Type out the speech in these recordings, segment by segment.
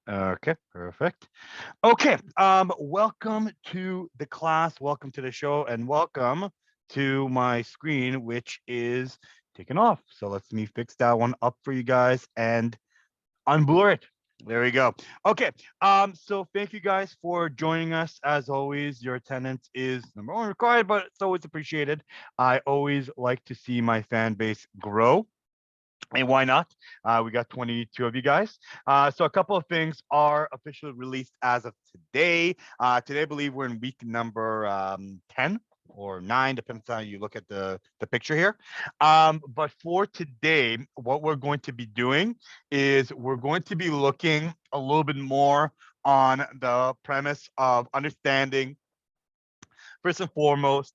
Okay, perfect. Okay, welcome to the class, welcome to the show, and welcome to my screen, which is taken off. So let me fix that one up for you guys and unblur it. There we go. Okay, so thank you guys for joining us. As always, your attendance is number one required, but it's always appreciated. I always like to see my fan base grow. And why not? We got 22 of you guys. So a couple of things are officially released as of today. Today, I believe we're in week number 10 or 9, depends on how you look at the picture here. But for today, what we're going to be doing is we're going to be looking a little bit more on the premise of understanding first and foremost,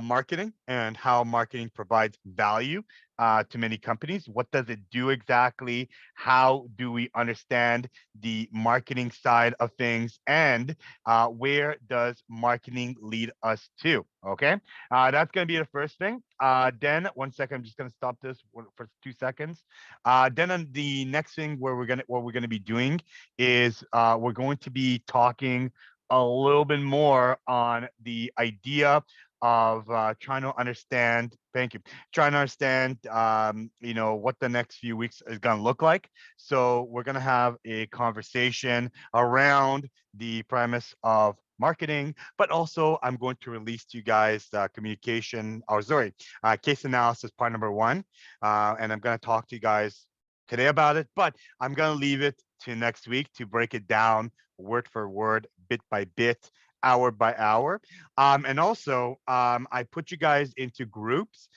marketing and how marketing provides value to many companies. What does it do exactly? How do we understand the marketing side of things? And where does marketing lead us to? Okay, that's going to be the first thing. Then, one second, I'm just going to stop this for 2 seconds. Then, on the next thing where what we're gonna be doing is we're going to be talking a little bit more on the idea of trying to understand. Thank you. Trying to understand, what the next few weeks is going to look like. So we're going to have a conversation around the premise of marketing, but also I'm going to release to you guys communication, or sorry, case analysis part number one, and I'm going to talk to you guys today about it, but I'm going to leave it to next week to break it down word for word, bit by bit, hour by hour. And also, I put you guys into groups.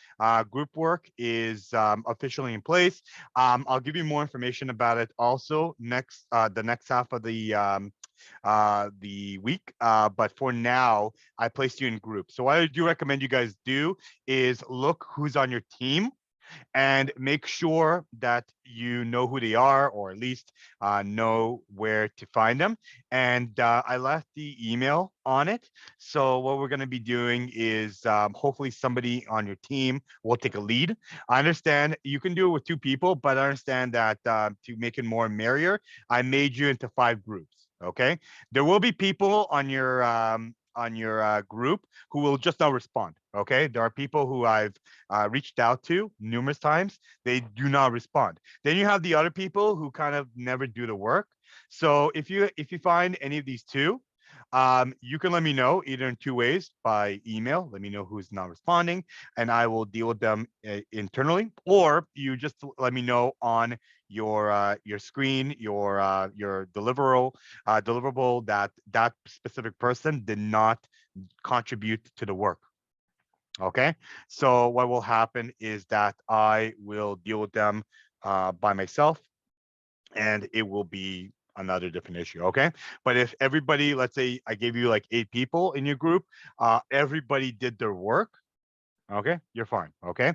Group work is officially in place. I'll give you more information about it also the next half of the week. But for now, I placed you in groups. So what I do recommend you guys do is look who's on your team and make sure that you know who they are, or at least know where to find them. And I left the email on it. So what we're going to be doing is hopefully somebody on your team will take a lead. I understand you can do it with two people, but I understand that to make it more merrier, I made you into 5 groups. Okay, there will be people on your group who will just not respond. Okay, there are people who I've reached out to numerous times. They do not respond. Then you have the other people who kind of never do the work. So if you find any of these two, you can let me know either in two ways: by email, let me know who's not responding, and I will deal with them internally, or you just let me know on your screen, your deliverable that that specific person did not contribute to the work. Okay, so what will happen is that I will deal with them by myself, and it will be another different issue. Okay, but if everybody, let's say I gave you like 8 people in your group, everybody did their work. Okay, you're fine. Okay,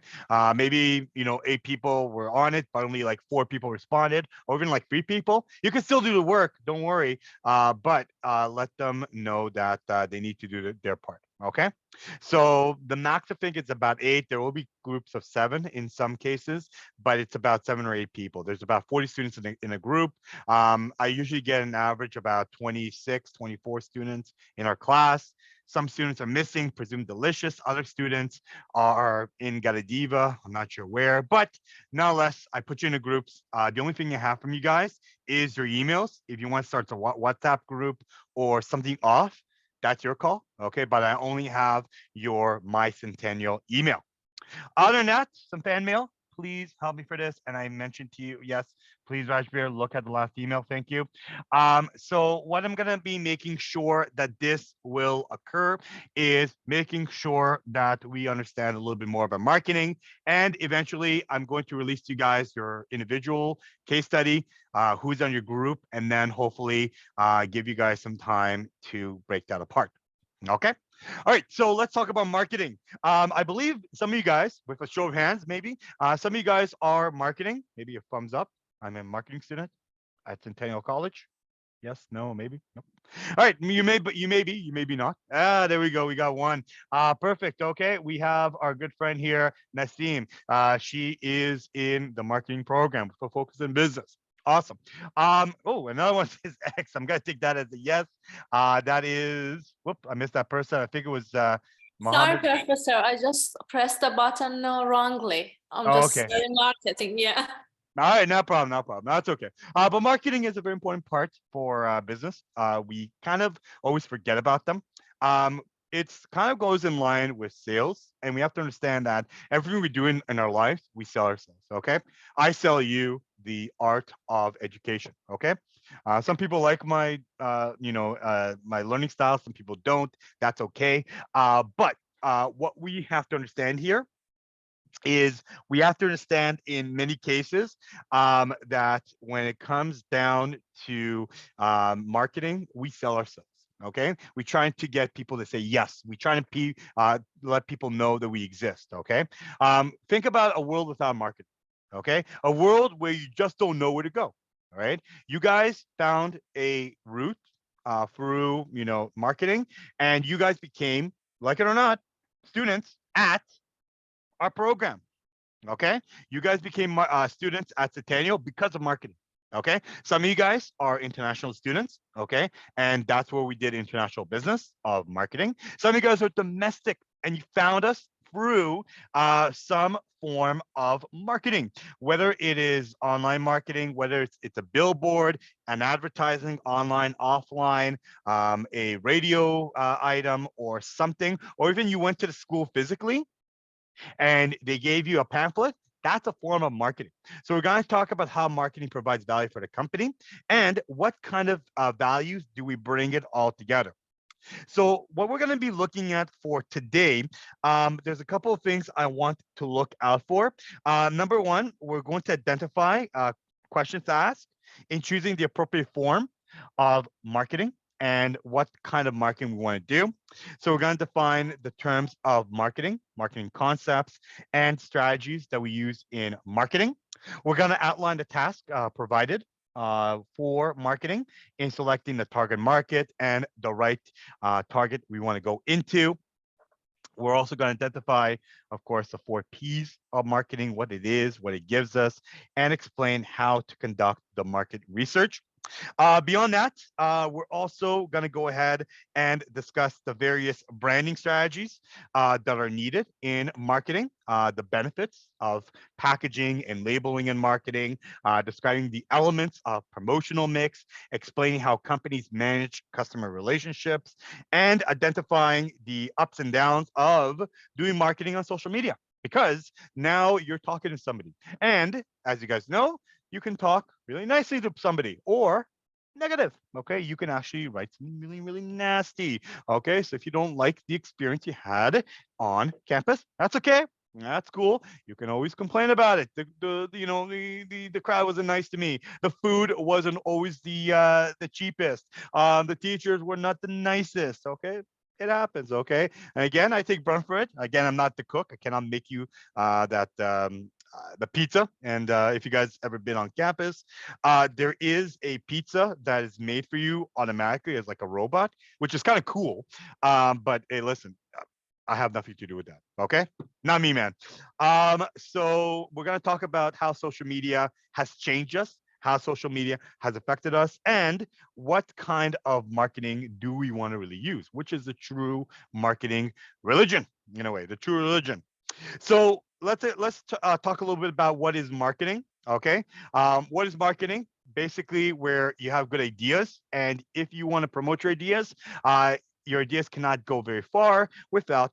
maybe 8 people were on it, but only like 4 people responded, or even like 3 people. You can still do the work. Don't worry. But let them know that they need to do their part. Okay, so the max I think it's about 8. There will be groups of 7 in some cases, but it's about 7 or 8 people. There's about 40 students in a group. I usually get an average about 26, 24 students in our class. Some students are missing, presumed delicious. Other students are in Galadiva. I'm not sure where, but nonetheless, I put you in the groups. The only thing I have from you guys is your emails. If you want to start a WhatsApp group or something off, that's your call. Okay, but I only have your My Centennial email. Other than that, some fan mail. Please help me for this. And I mentioned to you, yes, please, Rajbir, look at the last email. Thank you. So what I'm gonna be making sure that this will occur is making sure that we understand a little bit more about marketing. And eventually I'm going to release to you guys your individual case study, who's on your group, and then hopefully give you guys some time to break that apart. Okay. All right, so let's talk about marketing. I believe some of you guys, with a show of hands, maybe some of you guys are marketing. Maybe a thumbs up. I'm a marketing student at Centennial College. Yes, no, maybe. No. All right, you may, but you may be not. There we go. We got one. Perfect. Okay, we have our good friend here, Nassim. She is in the marketing program for Focus in Business. Awesome. Oh, another one says X. I'm gonna take that as a yes. That is, whoop, I missed that person. I think it was Sorry, Mohammed. Professor, I just pressed the button wrongly. I'm Oh, just okay. saying marketing, yeah. All right, no problem, no problem. That's okay. But marketing is a very important part for business. We kind of always forget about them. Um, it's kind of goes in line with sales, and we have to understand that everything we do in our life, we sell ourselves. Okay, I sell you the art of education. Okay, some people like my my learning style. Some people don't. That's okay. But what we have to understand here is we have to understand in many cases that when it comes down to marketing, we sell ourselves. Okay, we trying to get people to say yes. We trying to let people know that we exist. Okay, think about a world without marketing. Okay, a world where you just don't know where to go. All right, you guys found a route through marketing, and you guys became, like it or not, students at our program. Okay, you guys became students at Centennial because of marketing. Okay, some of you guys are international students. Okay, and that's where we did international business of marketing. Some of you guys are domestic, and you found us through some form of marketing, whether it is online marketing, whether it's a billboard, an advertising, online, offline, a radio item, or something, or even you went to the school physically and they gave you a pamphlet. That's a form of marketing. So we're going to talk about how marketing provides value for the company and what kind of values do we bring it all together. So what we're going to be looking at for today, there's a couple of things I want to look out for. Number one, we're going to identify questions to ask in choosing the appropriate form of marketing and what kind of marketing we want to do. So we're going to define the terms of marketing, marketing concepts, and strategies that we use in marketing. We're going to outline the task provided for marketing in selecting the target market and the right target we want to go into. We're also going to identify, of course, the 4 Ps of marketing, what it is, what it gives us, and explain how to conduct the market research. Beyond that, we're also going to go ahead and discuss the various branding strategies that are needed in marketing, the benefits of packaging and labeling in marketing, describing the elements of promotional mix, explaining how companies manage customer relationships, and identifying the ups and downs of doing marketing on social media. Because now you're talking to somebody. And as you guys know, you can talk really nicely to somebody or negative. Okay. You can actually write something really, really nasty. Okay. So if you don't like the experience you had on campus, that's okay. That's cool. You can always complain about it. The crowd wasn't nice to me. The food wasn't always the cheapest. The teachers were not the nicest. Okay. It happens. Okay. And again, I take brunt for it. Again, I'm not the cook. I cannot make you that the pizza. And if you guys ever been on campus, there is a pizza that is made for you automatically as like a robot, which is kind of cool. But hey, listen, I have nothing to do with that. Okay, not me, man. So we're gonna talk about how social media has changed us, how social media has affected us, and what kind of marketing do we want to really use, which is the true marketing religion, in a way, the true religion. So let's talk a little bit about what is marketing. Okay, what is marketing? Basically, where you have good ideas, and if you want to promote your ideas cannot go very far without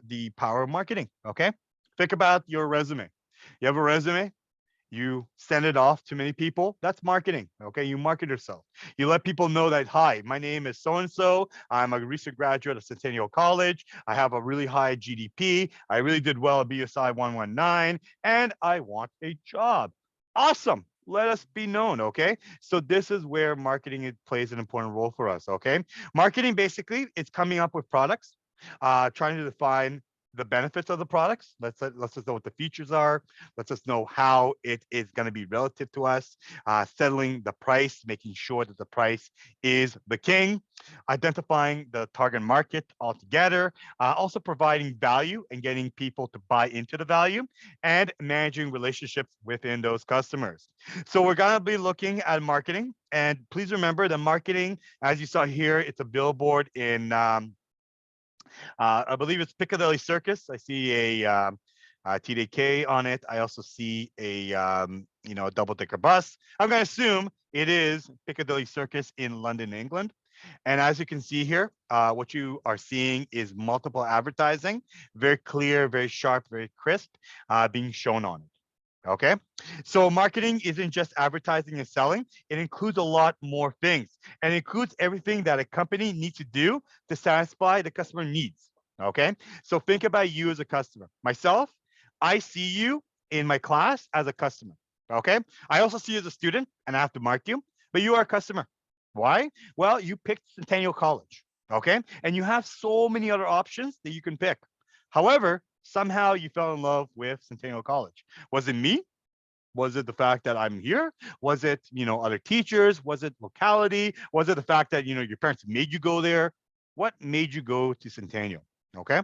the power of marketing. Okay, think about your resume. You have a resume, you send it off to many people. That's marketing. Okay, you market yourself. You let people know that, hi, my name is so and so. I'm a recent graduate of Centennial College. I have a really high GDP. I really did well at BUSI 119, and I want a job. Awesome. Let us be known. Okay, so this is where marketing plays an important role for us. Okay, marketing basically it's coming up with products, trying to define the benefits of the products. Let's us know what the features are. Let's us know how it is going to be relative to us. Settling the price, making sure that the price is the king. Identifying the target market altogether. Also providing value and getting people to buy into the value, and managing relationships within those customers. So we're going to be looking at marketing. And please remember that marketing, as you saw here, it's a billboard in I believe it's Piccadilly Circus. I see a TDK on it. I also see a a double-decker bus. I'm going to assume it is Piccadilly Circus in London, England. And as you can see here, what you are seeing is multiple advertising, very clear, very sharp, very crisp, being shown on it. Okay. So marketing isn't just advertising and selling. It includes a lot more things, and it includes everything that a company needs to do to satisfy the customer needs. Okay. So think about you as a customer. Myself, I see you in my class as a customer. Okay. I also see you as a student, and I have to mark you, but you are a customer. Why? Well, you picked Centennial College. Okay. And you have so many other options that you can pick. However, somehow you fell in love with Centennial College. Was it me? Was it the fact that I'm here? Was it, other teachers? Was it locality? Was it the fact that, your parents made you go there? What made you go to Centennial? Okay.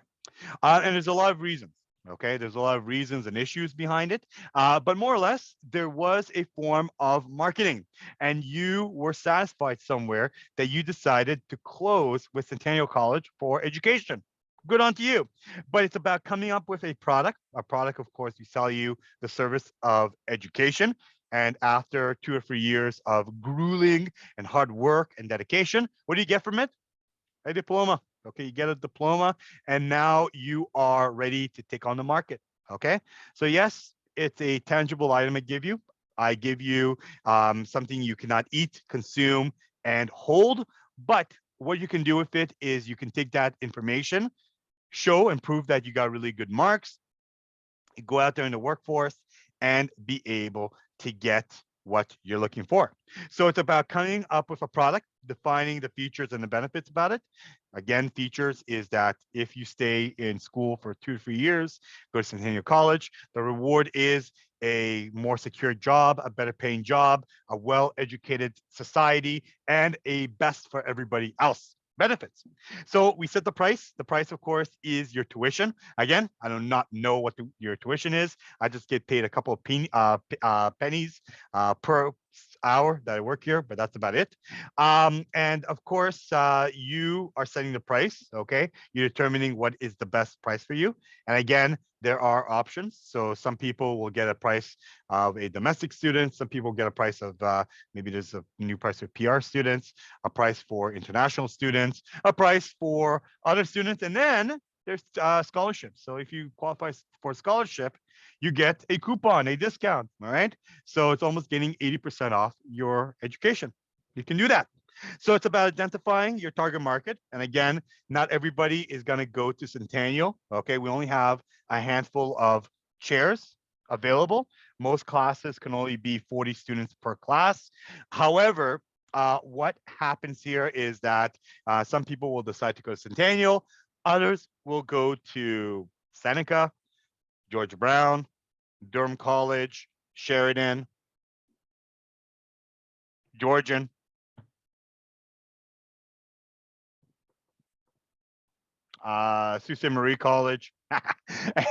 And there's a lot of reasons. Okay. There's a lot of reasons and issues behind it. But more or less, there was a form of marketing, and you were satisfied somewhere that you decided to close with Centennial College for education. Good on to you. But it's about coming up with a product. A product, of course, we sell you the service of education. And after 2 or 3 years of grueling and hard work and dedication, what do you get from it? A diploma. Okay, you get a diploma, and now you are ready to take on the market. Okay, so yes, it's a tangible item I give you. I give you something you cannot eat, consume, and hold. But what you can do with it is you can take that information, show and prove that you got really good marks, go out there in the workforce, and be able to get what you're looking for. So it's about coming up with a product, defining the features and the benefits about it. Again, features is that if you stay in school for 2 to 3 years, go to Centennial College, the reward is a more secure job, a better paying job, a well-educated society, and a best for everybody else benefits. So we set the price. The price, of course, is your tuition. Again, I do not know what your tuition is. I just get paid a couple of pennies per hour that I work here, but that's about it. And of course, you are setting the price. Okay, you're determining what is the best price for you. And again, there are options. So some people will get a price of a domestic student. Some people get a price of maybe there's a new price for PR students, a price for international students, a price for other students, and then there's scholarships. So if you qualify for scholarship, you get a coupon, a discount. All right. So it's almost getting 80% off your education. You can do that. So it's about identifying your target market. And again, not everybody is going to go to Centennial. Okay. We only have a handful of chairs available. Most classes can only be 40 students per class. However, what happens here is that some people will decide to go to Centennial. Others will go to Seneca, George Brown, Durham College, Sheridan, Georgian, Sault Ste. Marie College,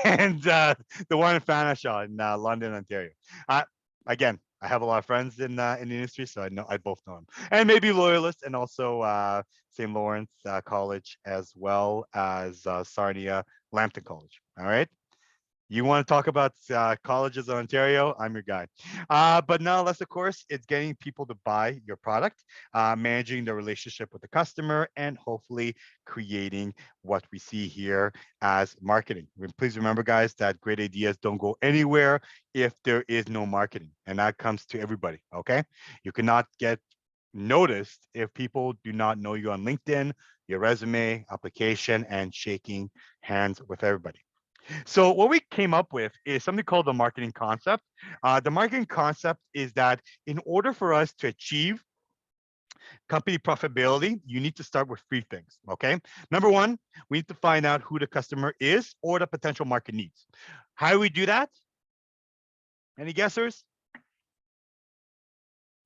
and the one in Fanshawe in London, Ontario. Again, I have a lot of friends in the industry, so I both know them, and maybe Loyalist, and also St. Lawrence College, as well as Sarnia Lambton College. All right. You want to talk about colleges in Ontario? I'm your guy. But nonetheless, of course, it's getting people to buy your product, managing the relationship with the customer, and hopefully creating what we see here as marketing. Please remember, guys, that great ideas don't go anywhere if there is no marketing. And that comes to everybody, okay? You cannot get noticed if people do not know you on LinkedIn, your resume, application, and shaking hands with everybody. So what we came up with is something called the marketing concept. The marketing concept is that in order for us to achieve company profitability, you need to start with three things, okay? Number one, we need to find out who the customer is or the potential market needs. How do we do that? Any guessers?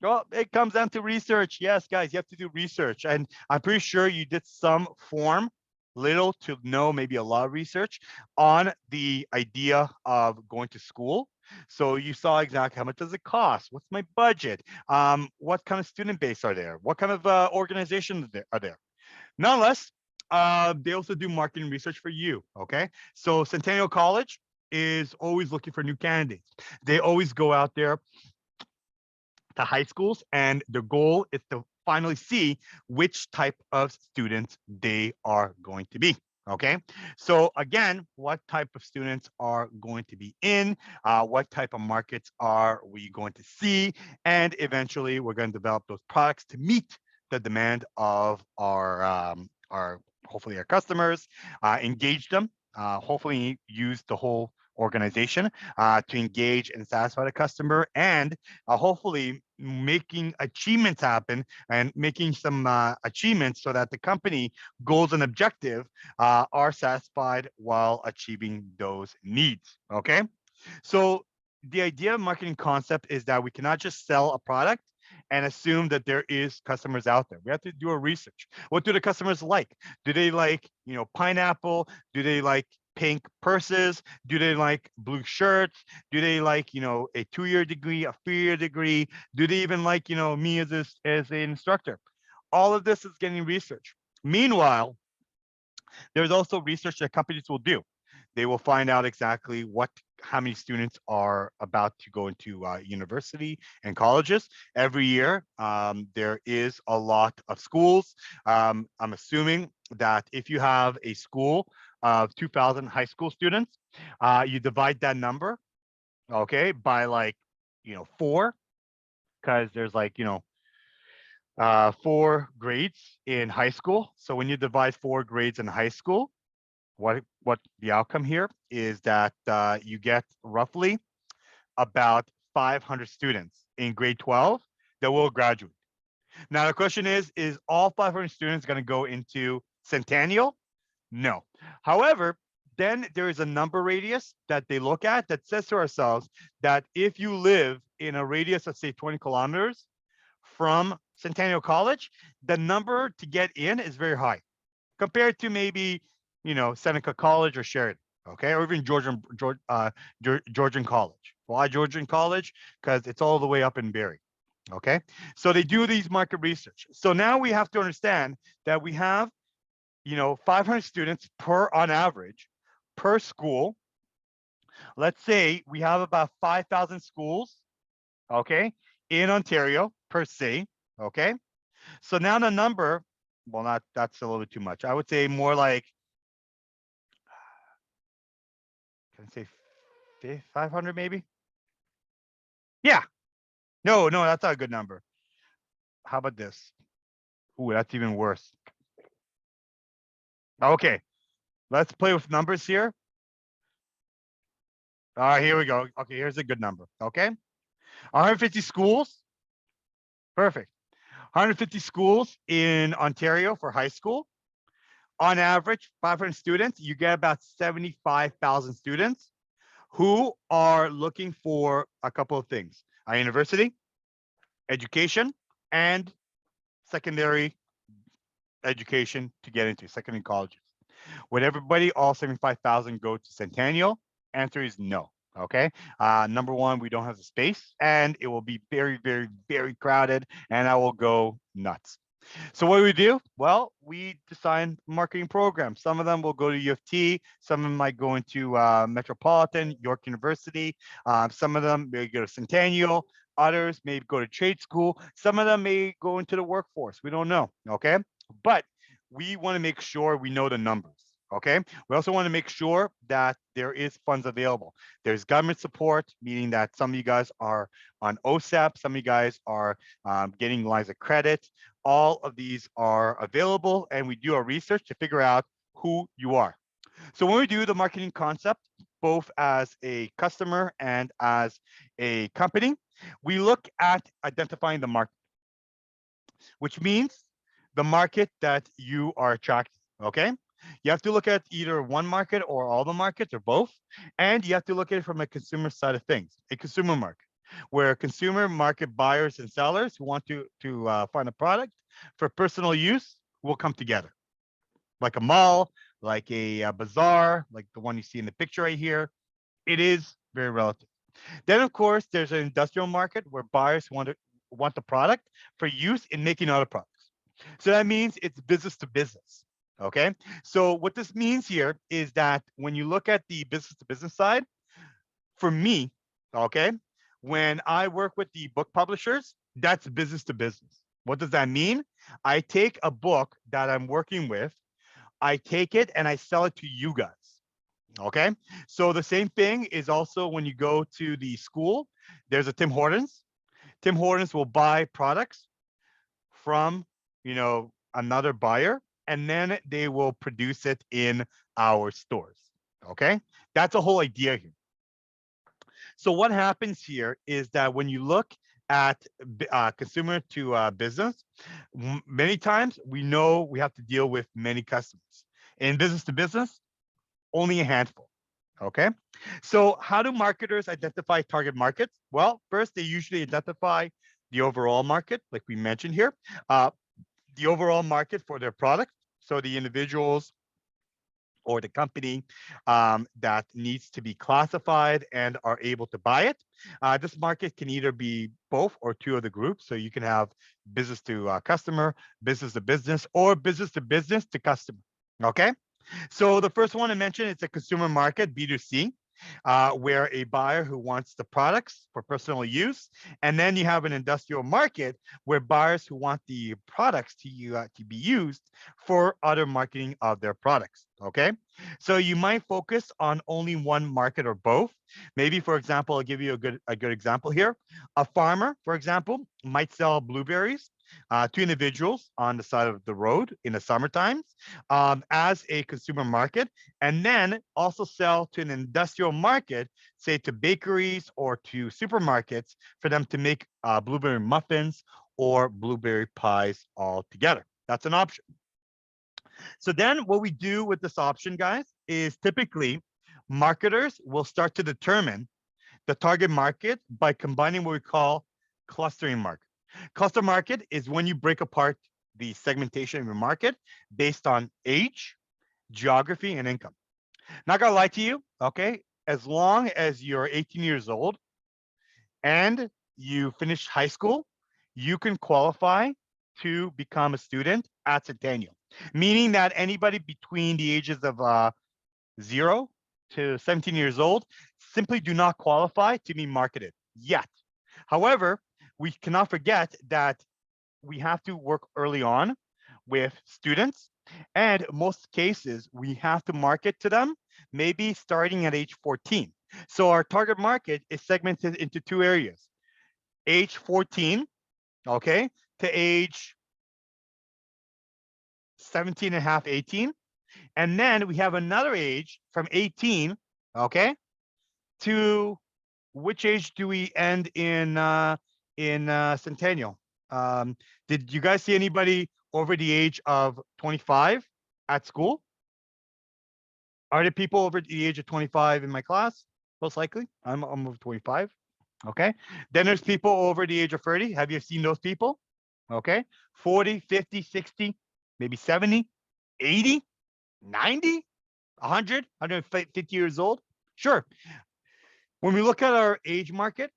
Well, it comes down to research. Yes, guys, you have to do research. And I'm pretty sure you did some form, little to no, maybe a lot of research on the idea of going to school. So you saw exactly how much does it cost? What's my budget? What kind of student base are there? What kind of organizations are there? Nonetheless, they also do marketing research for you, okay? So Centennial College is always looking for new candidates. They always go out there to high schools, and the goal is to finally see which type of students they are going to be. Okay, so again, what type of students are going to be in, what type of markets are we going to see, and eventually we're going to develop those products to meet the demand of our hopefully our customers, engage them, hopefully use the whole organization to engage and satisfy the customer, and hopefully making achievements happen and making some achievements so that the company goals and objective are satisfied while achieving those needs. Okay, so the idea of marketing concept is that we cannot just sell a product and assume that there is customers out there. We have to do a research. What do the customers like? Do they like, pineapple? Do they like pink purses? Do they like blue shirts? Do they like, a 2-year degree, a 3-year degree? Do they even like, me as an instructor? All of this is getting research. Meanwhile, there's also research that companies will do. They will find out exactly how many students are about to go into university and colleges every year. There is a lot of schools. I'm assuming that if you have a school of 2,000 high school students, you divide that number, okay, by 4, because there's 4 grades in high school. So when you divide 4 grades in high school, what the outcome here is that you get roughly about 500 students in grade 12 that will graduate. Now the question is all 500 students going to go into Centennial? No. However, then there is a number radius that they look at that says to ourselves that if you live in a radius of say 20 kilometers from Centennial College, the number to get in is very high compared to maybe, Seneca College or Sheridan, okay, or even Georgian College. Why Georgian College? Because it's all the way up in Barrie, okay? So they do these market research. So now we have to understand that we have, 500 students on average per school. Let's say we have about 5,000 schools, okay, in Ontario per se, okay? So now the number, well, that's a little bit too much. I would say more like, can I say 500 maybe? Yeah. No, that's not a good number. How about this? Ooh, that's even worse. Okay, let's play with numbers here. All right, here we go. Okay, here's a good number. Okay, 150 schools. Perfect. 150 schools in Ontario for high school. On average, 500 students. You get about 75,000 students who are looking for a couple of things: a university, education, and secondary education to get into secondary colleges. Would everybody, all 75,000, go to Centennial? Answer is no. Okay. Number one, we don't have the space, and it will be very, very, very crowded, and I will go nuts. So what do we do? Well, we design marketing programs. Some of them will go to U of T. Some of them might go into Metropolitan, York University. Some of them may go to Centennial. Others may go to trade school. Some of them may go into the workforce. We don't know. Okay. But we want to make sure we know the numbers. Okay. We also want to make sure that there is funds available. There's government support, meaning that some of you guys are on OSAP. Some of you guys are getting lines of credit. All of these are available, and we do our research to figure out who you are. So when we do the marketing concept, both as a customer and as a company, we look at identifying the market. which means the market that you are attracting. Okay. You have to look at either one market or all the markets or both. And you have to look at it from a consumer side of things, a consumer market, where consumer market buyers and sellers who want to find a product for personal use will come together, like a mall, like a bazaar, like the one you see in the picture right here. It is very relative. Then, of course, there's an industrial market where buyers want the product for use in making other products. So that means it's business to business. Okay. So what this means here is that when you look at the business to business side, for me, okay, when I work with the book publishers, that's business to business. What does that mean? I take a book that I'm working with, I take it and I sell it to you guys. Okay. So the same thing is also when you go to the school, there's a Tim Hortons. Tim Hortons will buy products from, another buyer, and then they will produce it in our stores. Okay. That's the whole idea here. So what happens here is that when you look at consumer to business, many times we know we have to deal with many customers. In business to business, only a handful. Okay. So how do marketers identify target markets? Well, first, they usually identify the overall market, like we mentioned here, the overall market for their product. So the individuals or the company that needs to be classified and are able to buy it. This market can either be both or two of the groups. So you can have business to customer, business to business to customer. Okay. So the first one I mentioned, it's a consumer market, B2C, where a buyer who wants the products for personal use. And then you have an industrial market where buyers who want the products to be used for other marketing of their products. Okay. So you might focus on only one market or both. Maybe, for example, I'll give you a good example here. A farmer, for example, might sell blueberries to individuals on the side of the road in the summer times as a consumer market, and then also sell to an industrial market, say to bakeries or to supermarkets for them to make blueberry muffins or blueberry pies all together. That's an option. So then what we do with this option, guys, is typically marketers will start to determine the target market by combining what we call clustering market. Cluster market is when you break apart the segmentation of your market based on age, geography, and income. Not gonna lie to you, okay? As long as you're 18 years old and you finish high school, you can qualify to become a student at Centennial, meaning that anybody between the ages of 0 to 17 years old simply do not qualify to be marketed yet. However, we cannot forget that we have to work early on with students, and most cases we have to market to them maybe starting at age 14. So our target market is segmented into two areas: age 14, okay, to age 17 and a half, 18. And then we have another age from 18, okay, to which age do we end in Centennial? Did you guys see anybody over the age of 25 at school? Are there people over the age of 25 in my class? Most likely. I'm over 25. Okay. Then there's people over the age of 30. Have you seen those people? Okay. 40, 50, 60, maybe 70, 80, 90, 100, 150 years old. Sure. When we look at our age market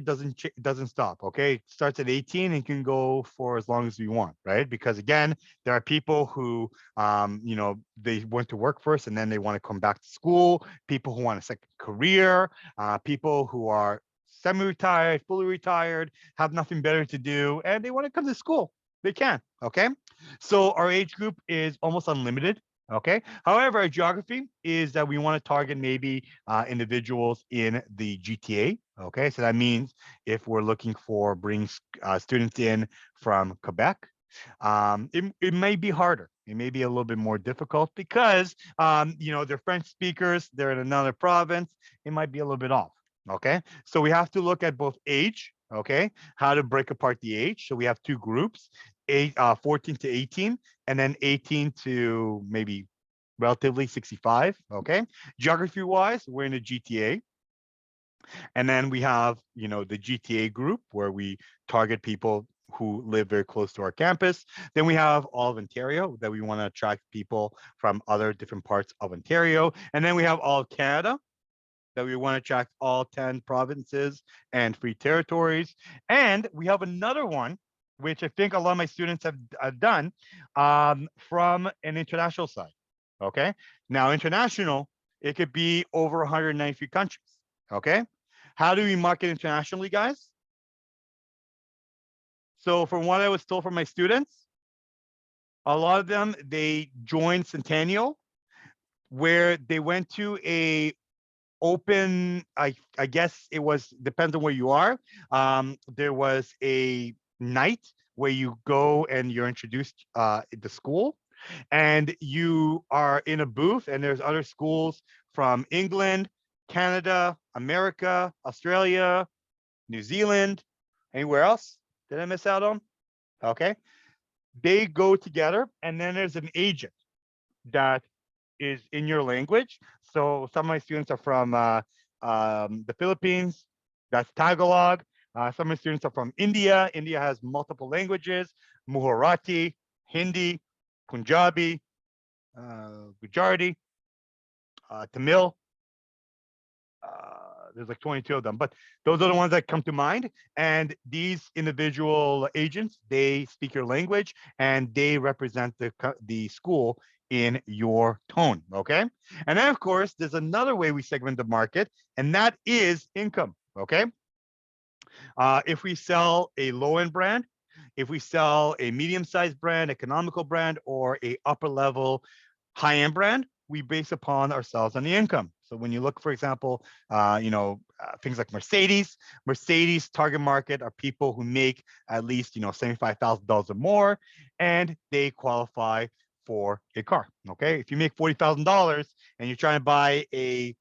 doesn't stop. Okay, it starts at 18 and can go for as long as we want, right? Because again, there are people who, they went to work first and then they want to come back to school. People who want a second career. People who are semi-retired, fully retired, have nothing better to do, and they want to come to school. They can. Okay, so our age group is almost unlimited. Okay. However, our geography is that we want to target maybe individuals in the GTA. Okay. So that means if we're looking for bringing students in from Quebec, it may be harder. It may be a little bit more difficult because, they're French speakers. They're in another province. It might be a little bit off. Okay. So we have to look at both age. Okay, how to break apart the age. So we have two groups, 14 to 18, and then 18 to maybe relatively 65. Okay, geography wise, we're in a GTA. And then we have, the GTA group where we target people who live very close to our campus. Then we have all of Ontario that we want to attract people from other different parts of Ontario. And then we have all of Canada that we want to attract all 10 provinces and free territories. And we have another one, which I think a lot of my students have done from an international side. Okay. Now, international, it could be over 193 countries. Okay. How do we market internationally, guys? So from what I was told from my students, a lot of them, they joined Centennial where they went to a open, I guess it was, depends on where you are. There was a night where you go and you're introduced the school, and you are in a booth, and there's other schools from England, Canada, America, Australia, New Zealand, anywhere else? Did I miss out on? Okay. They go together, and then there's an agent that is in your language. So some of my students are from the Philippines. That's Tagalog. Some of my students are from India. India has multiple languages: Muharati, Hindi, Punjabi, Gujarati, Tamil. There's like 22 of them, but those are the ones that come to mind. And these individual agents, they speak your language and they represent the school in your tone. Okay. And then, of course, there's another way we segment the market, and that is income. Okay. If we sell a low end brand, if we sell a medium sized brand, economical brand, or a upper level high end brand, we base upon ourselves on the income. So when you look, for example, things like Mercedes target market are people who make at least, $75,000 or more, and they qualify for a car. Okay. If you make $40,000 and you're trying to buy a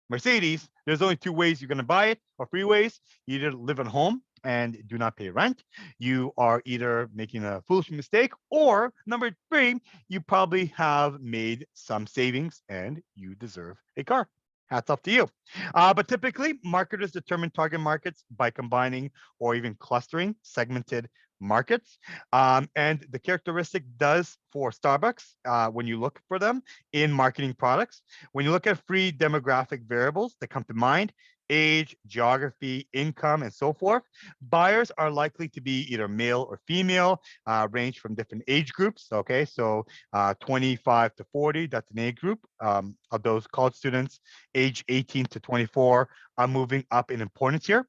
Mercedes, there's only two ways you're going to buy it, or three ways. You either live at home and do not pay rent. You are either making a foolish mistake, or number three, you probably have made some savings and you deserve a car. Hats off to you. But typically, marketers determine target markets by combining or even clustering segmented markets. And the characteristic does for Starbucks, when you look for them in marketing products, when you look at three demographic variables that come to mind: age, geography, income, and so forth, buyers are likely to be either male or female, range from different age groups. Okay, so 25 to 40, that's an age group. Of those college students, age 18 to 24 are moving up in importance here.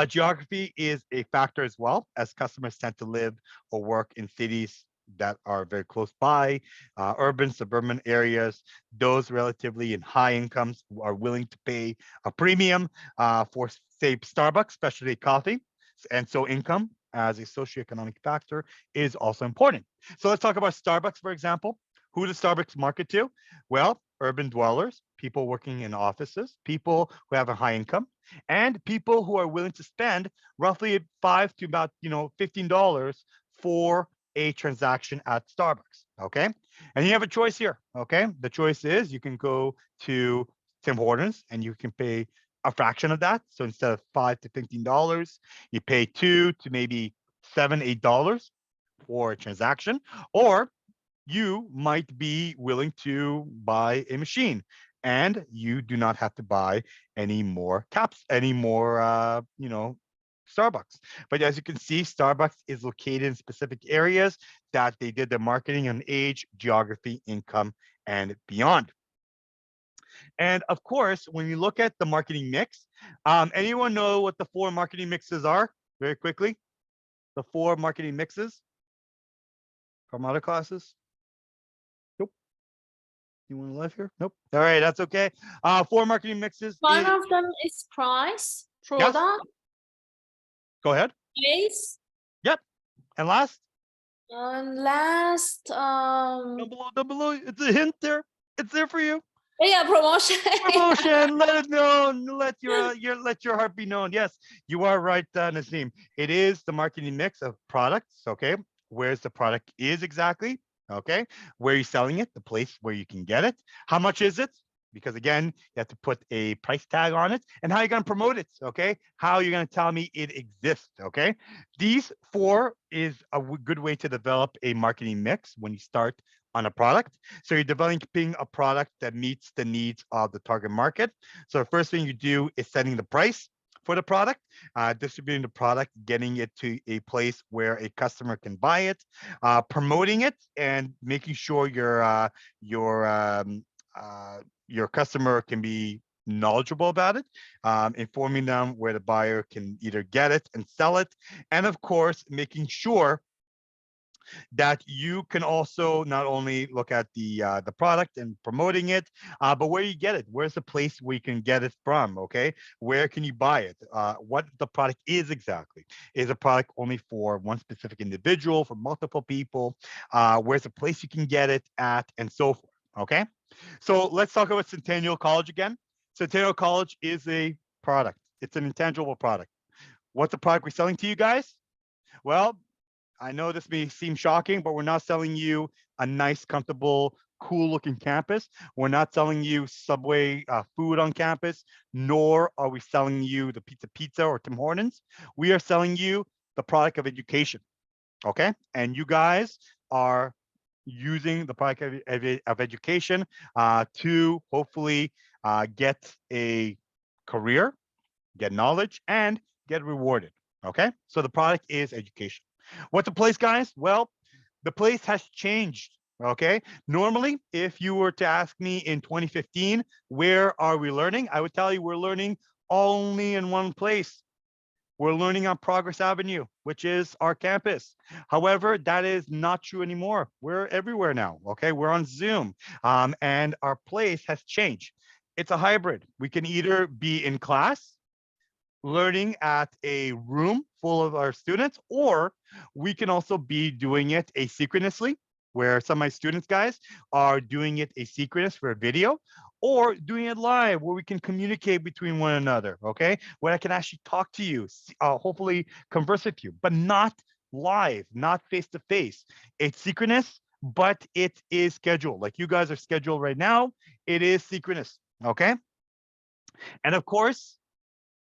Geography is a factor as well, as customers tend to live or work in cities that are very close by, urban, suburban areas. Those relatively in high incomes are willing to pay a premium for, say, Starbucks, specialty coffee. And so income as a socioeconomic factor is also important. So let's talk about Starbucks, for example. Who does Starbucks market to? Well, urban dwellers, people working in offices, people who have a high income, and people who are willing to spend roughly $5 to about $15 for a transaction at Starbucks. Okay, and you have a choice here. Okay, the choice is you can go to Tim Hortons and you can pay a fraction of that. So instead of $5 to $15, you pay $2 to maybe $7, $8 for a transaction, or you might be willing to buy a machine and you do not have to buy any more Starbucks. But as you can see, Starbucks is located in specific areas that they did their marketing on: age, geography, income, and beyond. And of course, when you look at the marketing mix, anyone know what the four marketing mixes are? Very quickly, the four marketing mixes from other classes. Nope. You want to live here? Nope. All right, that's okay. Four marketing mixes. One of them is price, Yes. product, Go ahead. place, Yep. And last, and last, down below, it's a hint there. It's there for you. Yeah, promotion. Promotion, let it known, let your heart be known. Yes, you are right, Naseem. It is the marketing mix of products. Okay, where's the product is exactly. Okay, where you're selling it, the place where you can get it. How much is it? Because again, you have to put a price tag on it, and how you're going to promote it. Okay, how you're going to tell me it exists. Okay, these four is a good way to develop a marketing mix when you start on a product. So you're developing a product that meets the needs of the target market. So the first thing you do is setting the price for the product, distributing the product, getting it to a place where a customer can buy it, promoting it, and making sure your your customer can be knowledgeable about it, informing them where the buyer can either get it and sell it, and of course making sure that you can also not only look at the product and promoting it, but where you get it. Where's the place where you can get it from? Okay, where can you buy it? What the product is exactly? Is a product only for one specific individual, for multiple people? Where's the place you can get it at, and so forth. Okay, so let's talk about Centennial College again. Centennial College is a product. It's an intangible product. What's the product we're selling to you guys? Well, I know this may seem shocking, but we're not selling you a nice, comfortable, cool looking campus. We're not selling you Subway food on campus, nor are we selling you the pizza or Tim Hortons. We are selling you the product of education. Okay. And you guys are using the product of education to hopefully get a career, get knowledge, and get rewarded. Okay. So the product is education. What's the place, guys? Well, the place has changed. Okay. Normally, if you were to ask me in 2015, where are we learning? I would tell you we're learning only in one place. We're learning on Progress Avenue, which is our campus. However, that is not true anymore. We're everywhere now. Okay. We're on Zoom, and our place has changed. It's a hybrid. We can either be in class learning at a room full of our students, or we can also be doing it asynchronously, where some of my students, guys, are doing it asynchronous for a video, or doing it live where we can communicate between one another, okay? Where I can actually talk to you, hopefully converse with you, but not live, not face to face. It's synchronous, but it is scheduled. Like you guys are scheduled right now, it is synchronous, okay? And of course,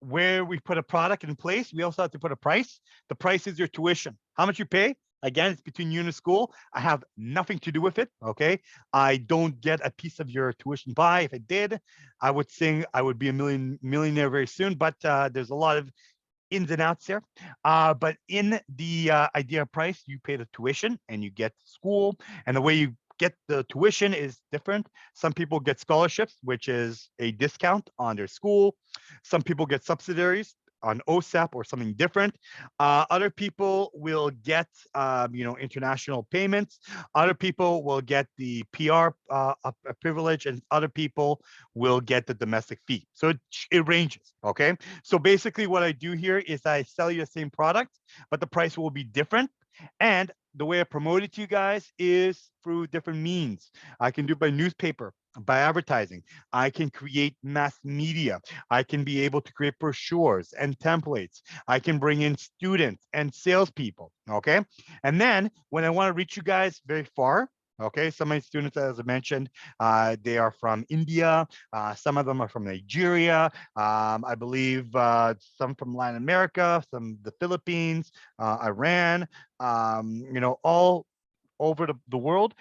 where we put a product in place, we also have to put a price. The price is your tuition. How much you pay? Again, it's between you and the school. I have nothing to do with it. Okay. I don't get a piece of your tuition pie. If I did, I would sing, I would be a millionaire very soon. But there's a lot of ins and outs there. But in the idea of price, you pay the tuition and you get school. And the way you get the tuition is different. Some people get scholarships, which is a discount on their school. Some people get subsidiaries on OSAP or something different. Other people will get, international payments. Other people will get the PR privilege, and other people will get the domestic fee. So it ranges. Okay. So basically, what I do here is I sell you the same product, but the price will be different. And the way I promote it to you guys is through different means. I can do it by newspaper, by advertising. I can create mass media. I can be able to create brochures and templates. I can bring in students and salespeople. Okay. And then when I want to reach you guys very far, okay, some of my students, as I mentioned, they are from India. Some of them are from Nigeria. I believe some from Latin America, some the Philippines, Iran, all over the world.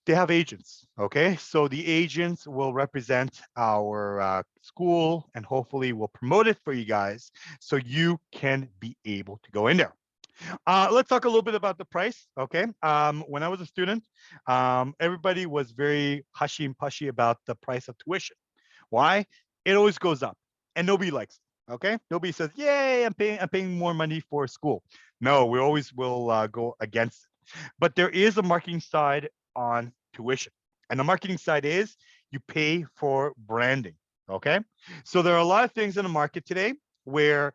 They have agents. Okay. So the agents will represent our school and hopefully will promote it for you guys so you can be able to go in there. Let's talk a little bit about the price. Okay. When I was a student, everybody was very hushy and pushy about the price of tuition. Why? It always goes up and nobody likes it. Okay. Nobody says, yay, I'm paying more money for school. No, we always will go against it. But there is a marketing side on tuition. And the marketing side is you pay for branding. Okay. So there are a lot of things in the market today where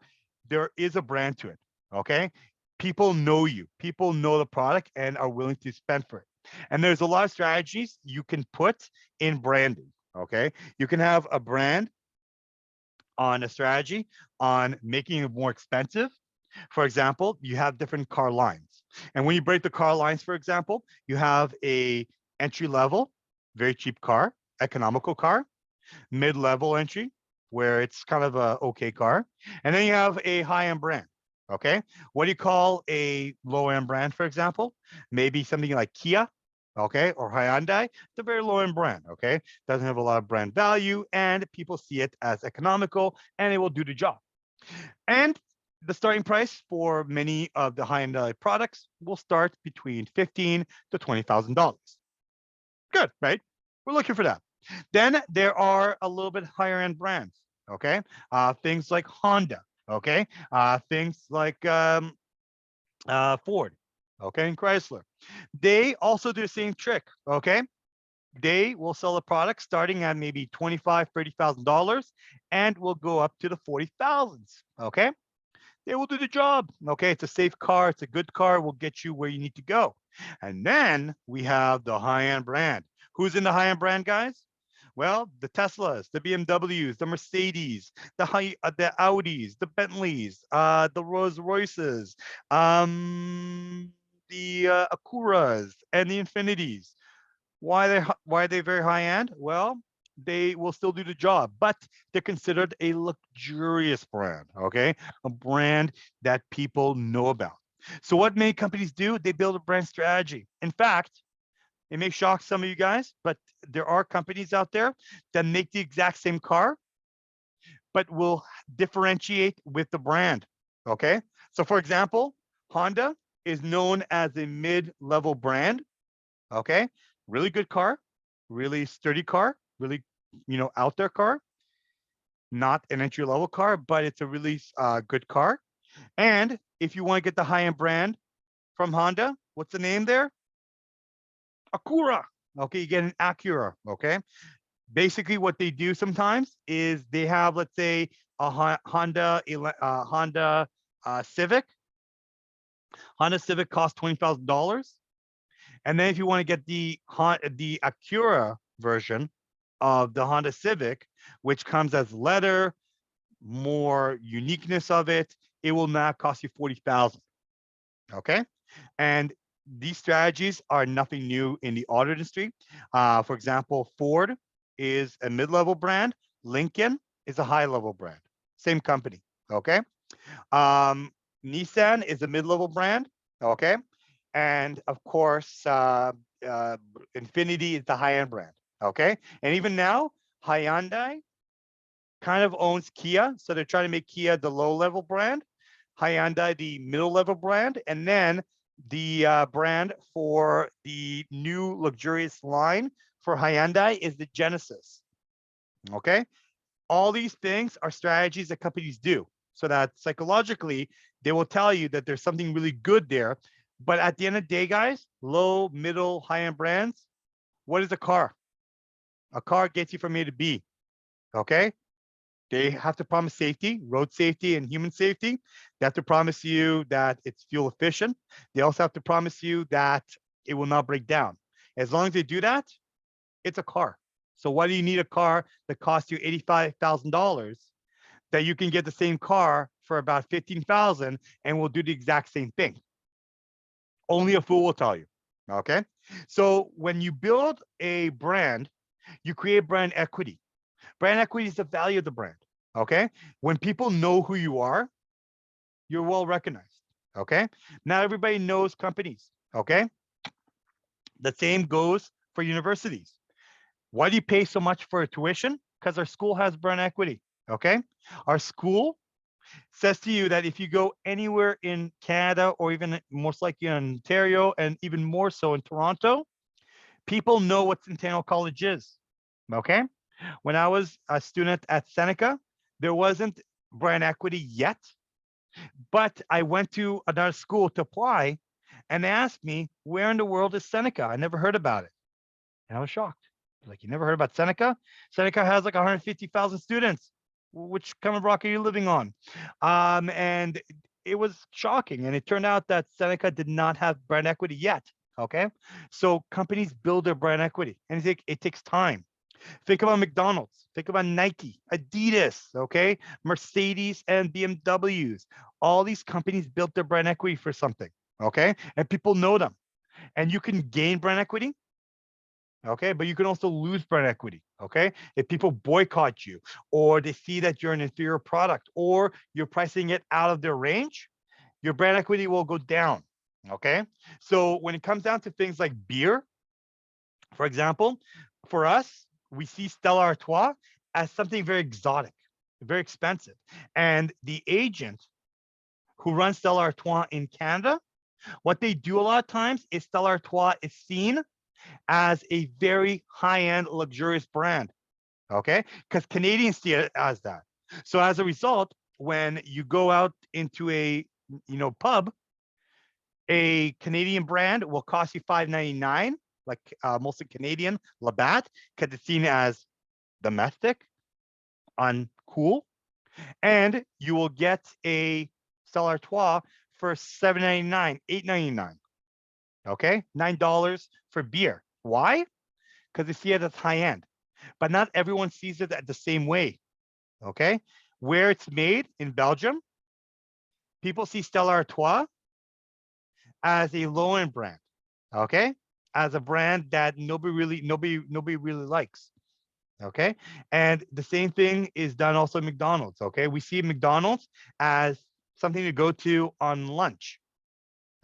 there is a brand to it. Okay. People know you, people know the product and are willing to spend for it. And there's a lot of strategies you can put in branding. Okay. You can have a brand on a strategy on making it more expensive. For example, you have different car lines. And when you break the car lines, for example, you have a entry level, very cheap car, economical car, mid-level entry, where it's kind of a okay car. And then you have a high-end brand. Okay. What do you call a low-end brand, for example? Maybe something like Kia, okay, or Hyundai. It's a very low-end brand, okay? Doesn't have a lot of brand value, and people see it as economical, and it will do the job. And the starting price for many of the high-end products will start between $15,000 to $20,000. Good, right? We're looking for that. Then there are a little bit higher end brands, okay? Things like Honda, okay? Things like Ford, okay, and Chrysler. They also do the same trick, okay? They will sell a product starting at maybe $25,000, $30,000 and will go up to the 40,000s, okay? They will do the job. Okay, it's a safe car. It's a good car. Will get you where you need to go. And then we have the high-end brand. Who's in the high-end brand, guys? Well, the Teslas, the BMWs, the Mercedes, the Audis, the Bentleys, the Rolls Royces, the Acuras, and the Infinities. Why are they very high end? Well, they will still do the job, but they're considered a luxurious brand, okay? A brand that people know about. So what many companies do, they build a brand strategy. In fact, it may shock some of you guys, but there are companies out there that make the exact same car, but will differentiate with the brand, okay? So for example, Honda is known as a mid-level brand, okay? Really good car, really sturdy car, really, out there car, not an entry level car, but it's a really good car. And if you want to get the high end brand from Honda, what's the name there? Acura. Okay, you get an Acura. Okay. Basically, what they do sometimes is they have, let's say, a Honda Civic. Honda Civic costs $20,000. And then if you want to get the Acura version of the Honda Civic, which comes as leather, more uniqueness of it, it will now cost you 40,000. Okay. And these strategies are nothing new in the auto industry. For example, Ford is a mid-level brand. Lincoln is a high-level brand. Same company. Okay. Um, Nissan is a mid-level brand. Okay. And of course, uh, Infinity is the high-end brand. Okay. And even now, Hyundai kind of owns Kia. So they're trying to make Kia the low-level brand, Hyundai the middle-level brand, and then the brand for the new luxurious line for Hyundai is the Genesis. Okay. All these things are strategies that companies do so that psychologically they will tell you that there's something really good there. But at the end of the day, guys, low, middle, high-end brands, what is a car? A car gets you from A to B. Okay. They have to promise safety, road safety, and human safety. They have to promise you that it's fuel efficient. They also have to promise you that it will not break down. As long as they do that, it's a car. So why do you need a car that costs you $85,000 that you can get the same car for about 15,000 and will do the exact same thing? Only a fool will tell you. Okay. So when you build a brand, you create brand equity. Brand equity is the value of the brand. Okay. When people know who you are, you're well recognized. Okay. Not everybody knows companies. Okay. The same goes for universities. Why do you pay so much for a tuition? Because our school has brand equity. Okay. Our school says to you that if you go anywhere in Canada or even most likely in Ontario and even more so in Toronto, people know what Centennial College is. Okay. When I was a student at Seneca, there wasn't brand equity yet, but I went to another school to apply and they asked me, where in the world is Seneca? I never heard about it. And I was shocked. Like, you never heard about Seneca? Seneca has like 150,000 students. Which kind of rock are you living on? And it was shocking. And it turned out that Seneca did not have brand equity yet. Okay. So companies build their brand equity and it takes time. Think about McDonald's. Think about Nike, Adidas, okay? Mercedes and BMWs. All these companies built their brand equity for something, okay? And people know them. And you can gain brand equity, okay? But you can also lose brand equity, okay? If people boycott you, or they see that you're an inferior product, or you're pricing it out of their range, your brand equity will go down, okay? So when it comes down to things like beer, for example, for us, we see Stella Artois as something very exotic, very expensive. And the agent who runs Stella Artois in Canada, what they do a lot of times is Stella Artois is seen as a very high-end, luxurious brand, okay? Because Canadians see it as that. So as a result, when you go out into a pub, a Canadian brand will cost you $5.99, like mostly Canadian Labatt, because it's seen as domestic, uncool, and you will get a Stella Artois for $7.99, $8.99. Okay, $9 for beer. Why? Because they see it as high end, but not everyone sees it the same way. Okay, where it's made in Belgium, people see Stella Artois as a low end brand. Okay, as a brand that nobody really likes. Okay, and the same thing is done also at McDonald's. Okay, we see McDonald's as something to go to on lunch.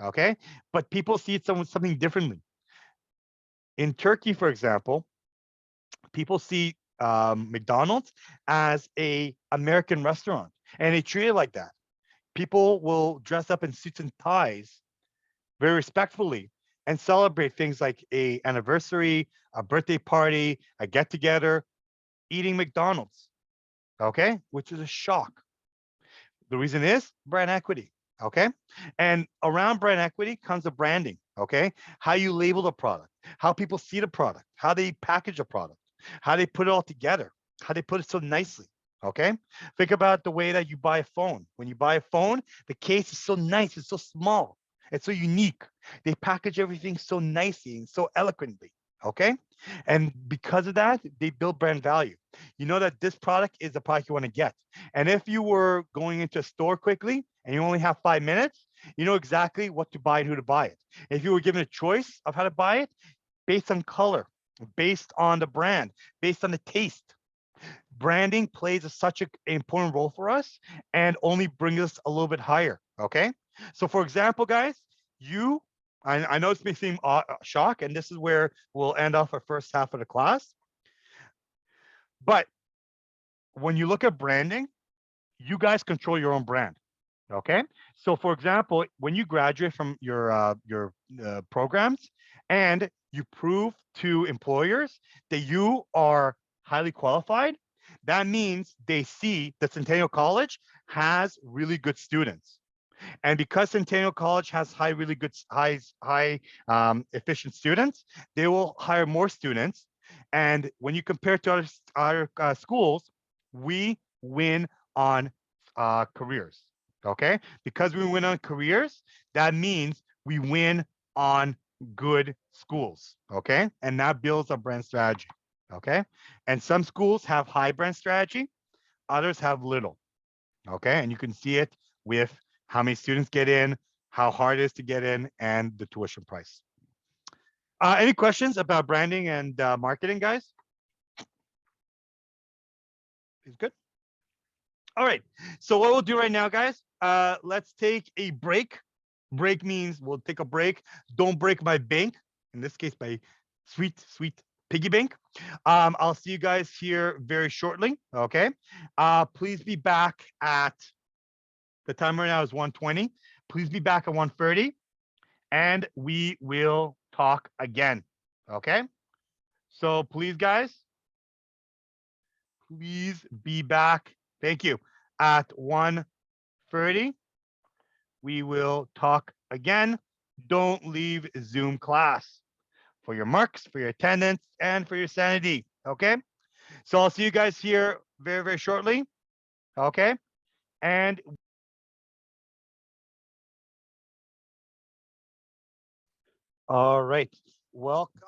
Okay, but people see it something differently. In Turkey, for example, people see McDonald's as a American restaurant, and they treat it like that. People will dress up in suits and ties very respectfully and celebrate things like a anniversary, a birthday party, a get together, eating McDonald's. Okay, which is a shock. The reason is brand equity. Okay, and around brand equity comes the branding. Okay, how you label the product, how people see the product, how they package a product, how they put it all together, how they put it so nicely. Okay, think about the way that you buy a phone. When you buy a phone, the case is so nice, it's so small, it's so unique. They package everything so nicely and so eloquently. Okay, and because of that, they build brand value. You know that this product is the product you want to get. And if you were going into a store quickly and you only have 5 minutes, you know exactly what to buy and who to buy it. If you were given a choice of how to buy it, based on color, based on the brand, based on the taste, branding plays such an important role for us and only brings us a little bit higher. Okay. So, for example, guys, I know this may seem shock, and this is where we'll end off our first half of the class. But when you look at branding, you guys control your own brand. Okay. So, for example, when you graduate from your programs and you prove to employers that you are highly qualified, that means they see that Centennial College has really good students. And because Centennial College has really good, high efficient students, they will hire more students. And when you compare to other schools, we win on careers. Okay, because we win on careers, that means we win on good schools. Okay, and that builds a brand strategy. Okay, and some schools have high brand strategy, others have little. Okay, and you can see it with how many students get in, how hard it is to get in, and the tuition price. Any questions about branding and marketing, guys? Is good. All right. So what we'll do right now, guys, let's take a break. Break means we'll take a break. Don't break my bank. In this case, my sweet, sweet piggy bank. I'll see you guys here very shortly. Okay. Please be back at the time right now is 1:20. Please be back at 1:30, and we will talk again. Okay. So please, guys, please be back. Thank you. At 1:30, we will talk again. Don't leave Zoom class for your marks, for your attendance, and for your sanity. Okay. So I'll see you guys here very, very shortly. Okay. And all right. Welcome.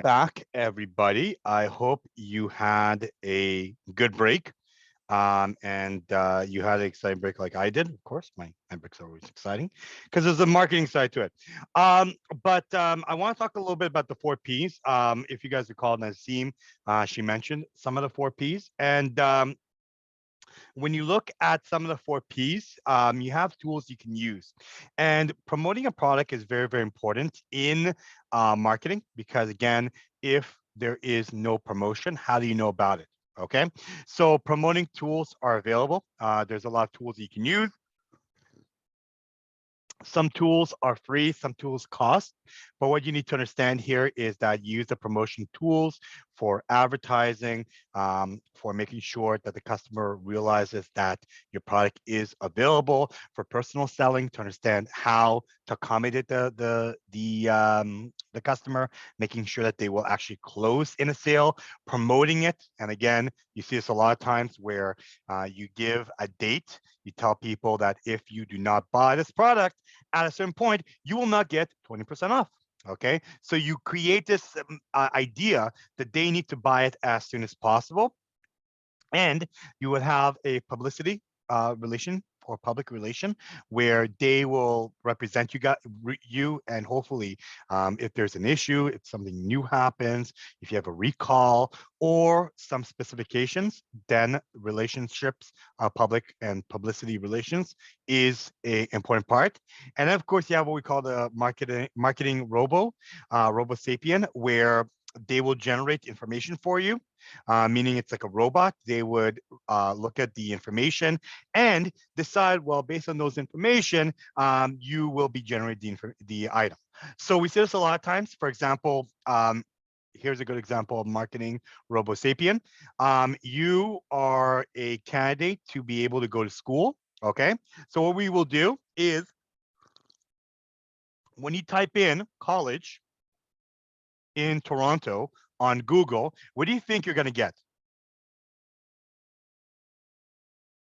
Back, everybody. I hope you had a good break. And you had an exciting break like I did. Of course, my breaks are always exciting because there's a marketing side to it. But I want to talk a little bit about the 4 Ps. If you guys recall, Nazim, she mentioned some of the 4 Ps. And when you look at some of the 4 Ps, you have tools you can use. And promoting a product is very, very important in marketing because, again, if there is no promotion, how do you know about it? Okay, so promoting tools are available. There's a lot of tools you can use. Some tools are free, some tools cost, but what you need to understand here is that you use the promotion tools for advertising, for making sure that the customer realizes that your product is available, for personal selling to understand how to accommodate the customer, making sure that they will actually close in a sale, promoting it. And again, you see this a lot of times where you give a date, you tell people that if you do not buy this product at a certain point, you will not get 20% off. Okay, so you create this idea that they need to buy it as soon as possible, and you would have a publicity relation or public relation where they will represent you, and hopefully, if there's an issue, if something new happens, if you have a recall or some specifications, then relationships, public and publicity relations is a important part. And then, of course, you have what we call the marketing robo sapien, where they will generate information for you, meaning it's like a robot. They would look at the information and decide, well, based on those information, you will be generating the item. So we see this a lot of times. For example, here's a good example of marketing robo sapien. You are a candidate to be able to go to school. Okay, so what we will do is when you type in college in Toronto on Google, what do you think you're going to get?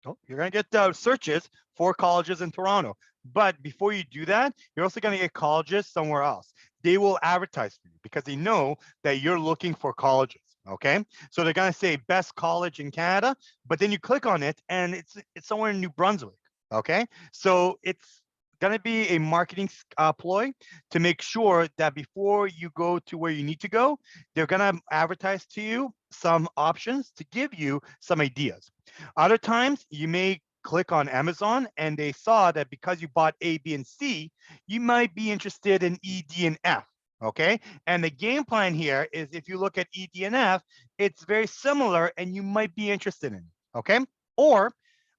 Oh, you're going to get searches for colleges in Toronto. But before you do that, you're also going to get colleges somewhere else. They will advertise for you because they know that you're looking for colleges. Okay, so they're going to say best college in Canada, but then you click on it and it's somewhere in New Brunswick. Okay, so it's going to be a marketing ploy to make sure that before you go to where you need to go, they're going to advertise to you some options to give you some ideas. Other times you may click on Amazon and they saw that because you bought A, B, and C, you might be interested in E, D, and F. Okay. And the game plan here is if you look at E, D, and F, it's very similar and you might be interested in it. Okay. Or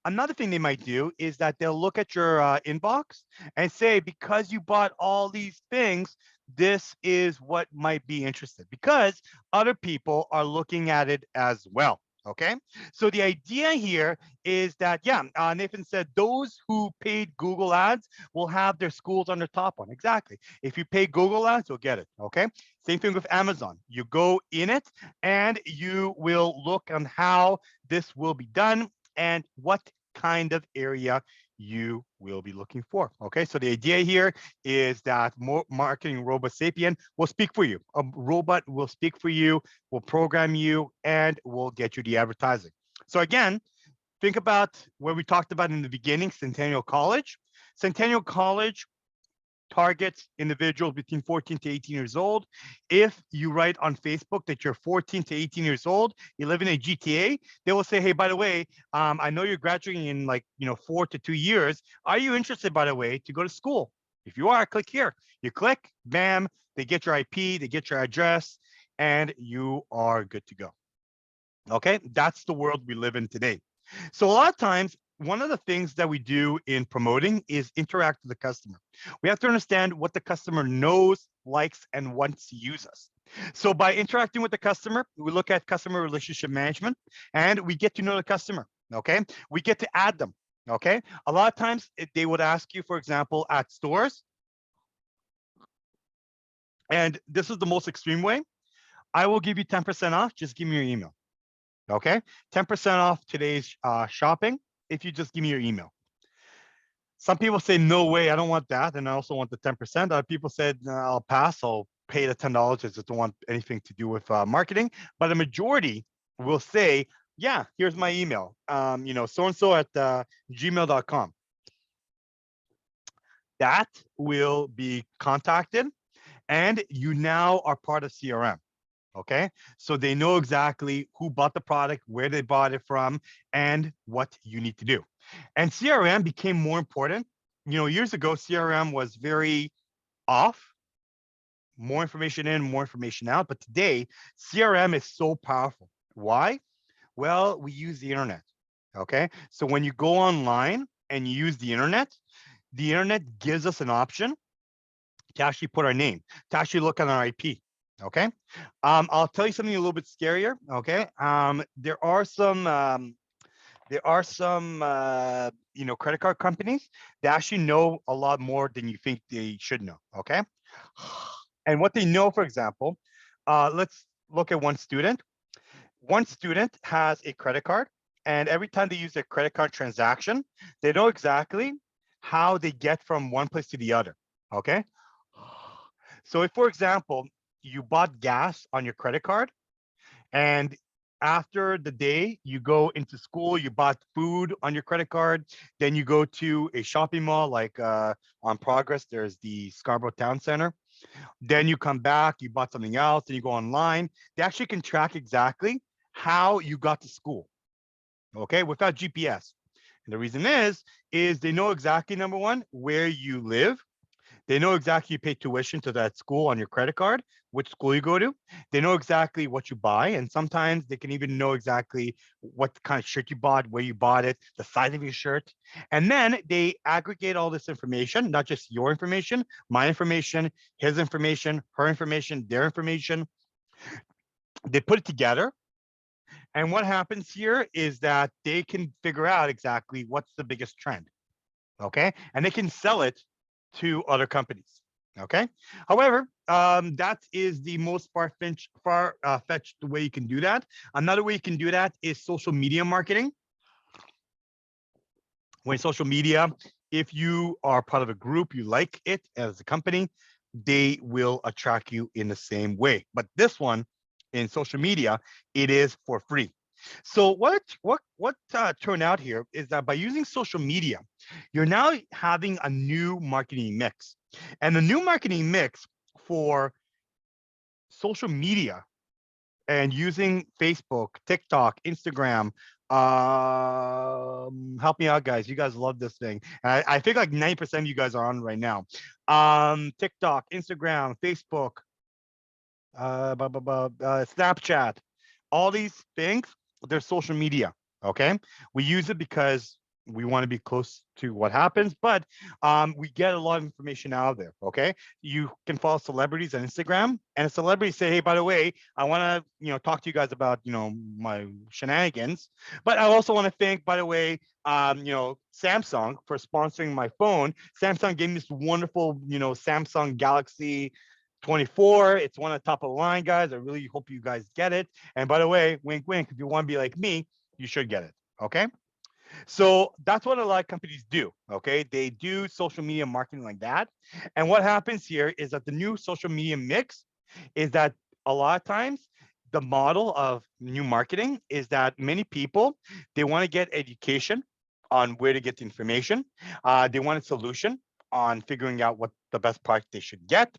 another thing they might do is that they'll look at your inbox and say, because you bought all these things, this is what might be interested because other people are looking at it as well. Okay, so the idea here is that, yeah, Nathan said those who paid Google ads will have their schools on the top one. Exactly. If you pay Google ads, you'll get it. Okay, same thing with Amazon. You go in it and you will look on how this will be done and what kind of area you will be looking for. Okay, so the idea here is that more marketing robot sapien will speak for you. A robot will speak for you, will program you, and will get you the advertising. So again, think about what we talked about in the beginning, Centennial College. Centennial College targets individuals between 14 to 18 years old. If you write on Facebook that you're 14 to 18 years old, you live in a GTA, they will say, hey, by the way, I know you're graduating in 4 to 2 years. Are you interested, by the way, to go to school? If you are, click here. You click, bam, they get your IP, they get your address, and you are good to go. Okay, that's the world we live in today. So a lot of times, one of the things that we do in promoting is interact with the customer. We have to understand what the customer knows, likes, and wants to use us. So by interacting with the customer, we look at customer relationship management and we get to know the customer. Okay, we get to add them. Okay, a lot of times they would ask you, for example, at stores, and this is the most extreme way. I will give you 10% off. Just give me your email. Okay, 10% off today's shopping if you just give me your email. Some people say, no way, I don't want that. And I also want the 10%. Other people said, no, I'll pass. I'll pay the $10 because they don't want anything to do with marketing. But a majority will say, yeah, here's my email, so-and-so at gmail.com. That will be contacted, and you now are part of CRM. Okay, so they know exactly who bought the product, where they bought it from, and what you need to do. And CRM became more important. Years ago, CRM was very off, more information in, more information out. But today, CRM is so powerful. Why? Well, we use the internet. Okay, so when you go online and you use the internet gives us an option to actually put our name, to actually look at our IP. Okay. I'll tell you something a little bit scarier. Okay. There are some credit card companies that actually know a lot more than you think they should know. Okay. And what they know, for example, let's look at one student. One student has a credit card, and every time they use their credit card transaction, they know exactly how they get from one place to the other. Okay. So if, for example, you bought gas on your credit card, and after the day you go into school, you bought food on your credit card, then you go to a shopping mall like on Progress, there's the Scarborough Town Center. Then you come back, you bought something else, and you go online. They actually can track exactly how you got to school, okay, without GPS. And the reason is they know exactly, number one, where you live. They know exactly you pay tuition to that school on your credit card, which school you go to. They know exactly what you buy. And sometimes they can even know exactly what kind of shirt you bought, where you bought it, the size of your shirt. And then they aggregate all this information, not just your information, my information, his information, her information, their information. They put it together. And what happens here is that they can figure out exactly what's the biggest trend. Okay. And they can sell it to other companies. Okay. However, that is the most far-fetched way you can do that. Another way you can do that is social media marketing. When social media, if you are part of a group, you like it as a company, they will attract you in the same way. But this one in social media, it is for free. So what turned out here is that by using social media, you're now having a new marketing mix. And the new marketing mix for social media and using Facebook, TikTok, Instagram, help me out, guys. You guys love this thing. I think like 90% of you guys are on right now. TikTok, Instagram, Facebook, Snapchat, all these things, they're social media. Okay, we use it because we want to be close to what happens, but we get a lot of information out of there. Okay, you can follow celebrities on Instagram, and a celebrity say, "Hey, by the way, I want to talk to you guys about my shenanigans, but I also want to thank, by the way, Samsung for sponsoring my phone. Samsung gave me this wonderful Samsung Galaxy 24. It's one of the top of the line, guys. I really hope you guys get it. And by the way, wink, wink, if you want to be like me, you should get it. Okay. So that's what a lot of companies do. Okay. They do social media marketing like that. And what happens here is that the new social media mix is that a lot of times the model of new marketing is that many people, they want to get education on where to get the information. They want a solution on figuring out what the best product they should get.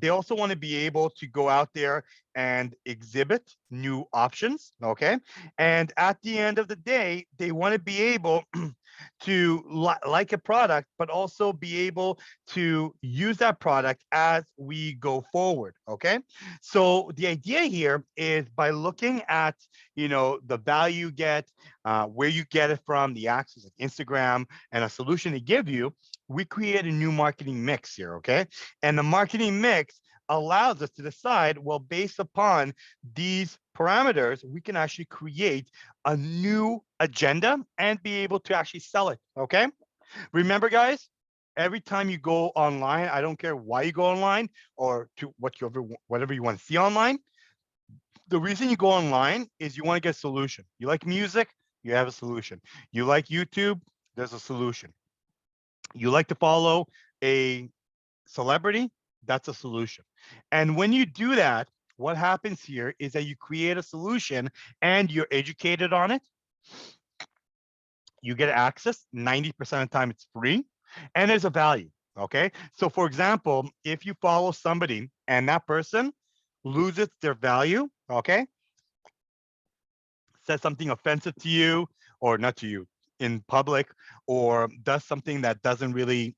They also want to be able to go out there and exhibit new options, okay? And at the end of the day, they want to be able to like a product, but also be able to use that product as we go forward, okay? So the idea here is by looking at, the value you get, where you get it from, the access like Instagram, and a solution they give you, we create a new marketing mix here, okay? And the marketing mix allows us to decide, well, based upon these parameters, we can actually create a new agenda and be able to actually sell it, okay? Remember, guys, every time you go online, I don't care why you go online or to whatever you want to see online, the reason you go online is you want to get a solution. You like music, you have a solution. You like YouTube, there's a solution. You like to follow a celebrity, That's a solution. And when you do that, what happens here is that you create a solution and you're educated on it. You get access 90% of the time, it's free, and there's a value. Okay. So, for example, if you follow somebody and that person loses their value, okay, says something offensive to you, or not to you, in public, or does something that doesn't really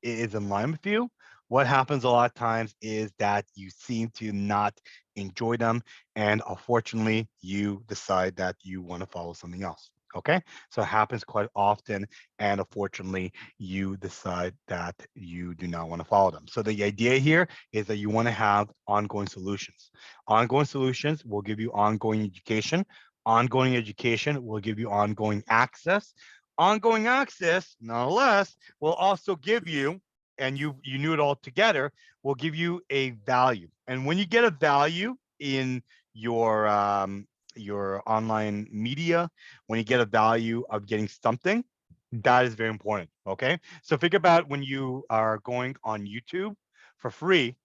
is in line with you, what happens a lot of times is that you seem to not enjoy them. And unfortunately, you decide that you want to follow something else. Okay. So it happens quite often. And unfortunately, you decide that you do not want to follow them. So the idea here is that you want to have ongoing solutions. Ongoing solutions will give you ongoing education. Ongoing education will give you ongoing access. Ongoing access, nonetheless, will also give you, and you knew it all together, will give you a value. And when you get a value in your online media, when you get a value of getting something, that is very important. Okay. So think about when you are going on YouTube for free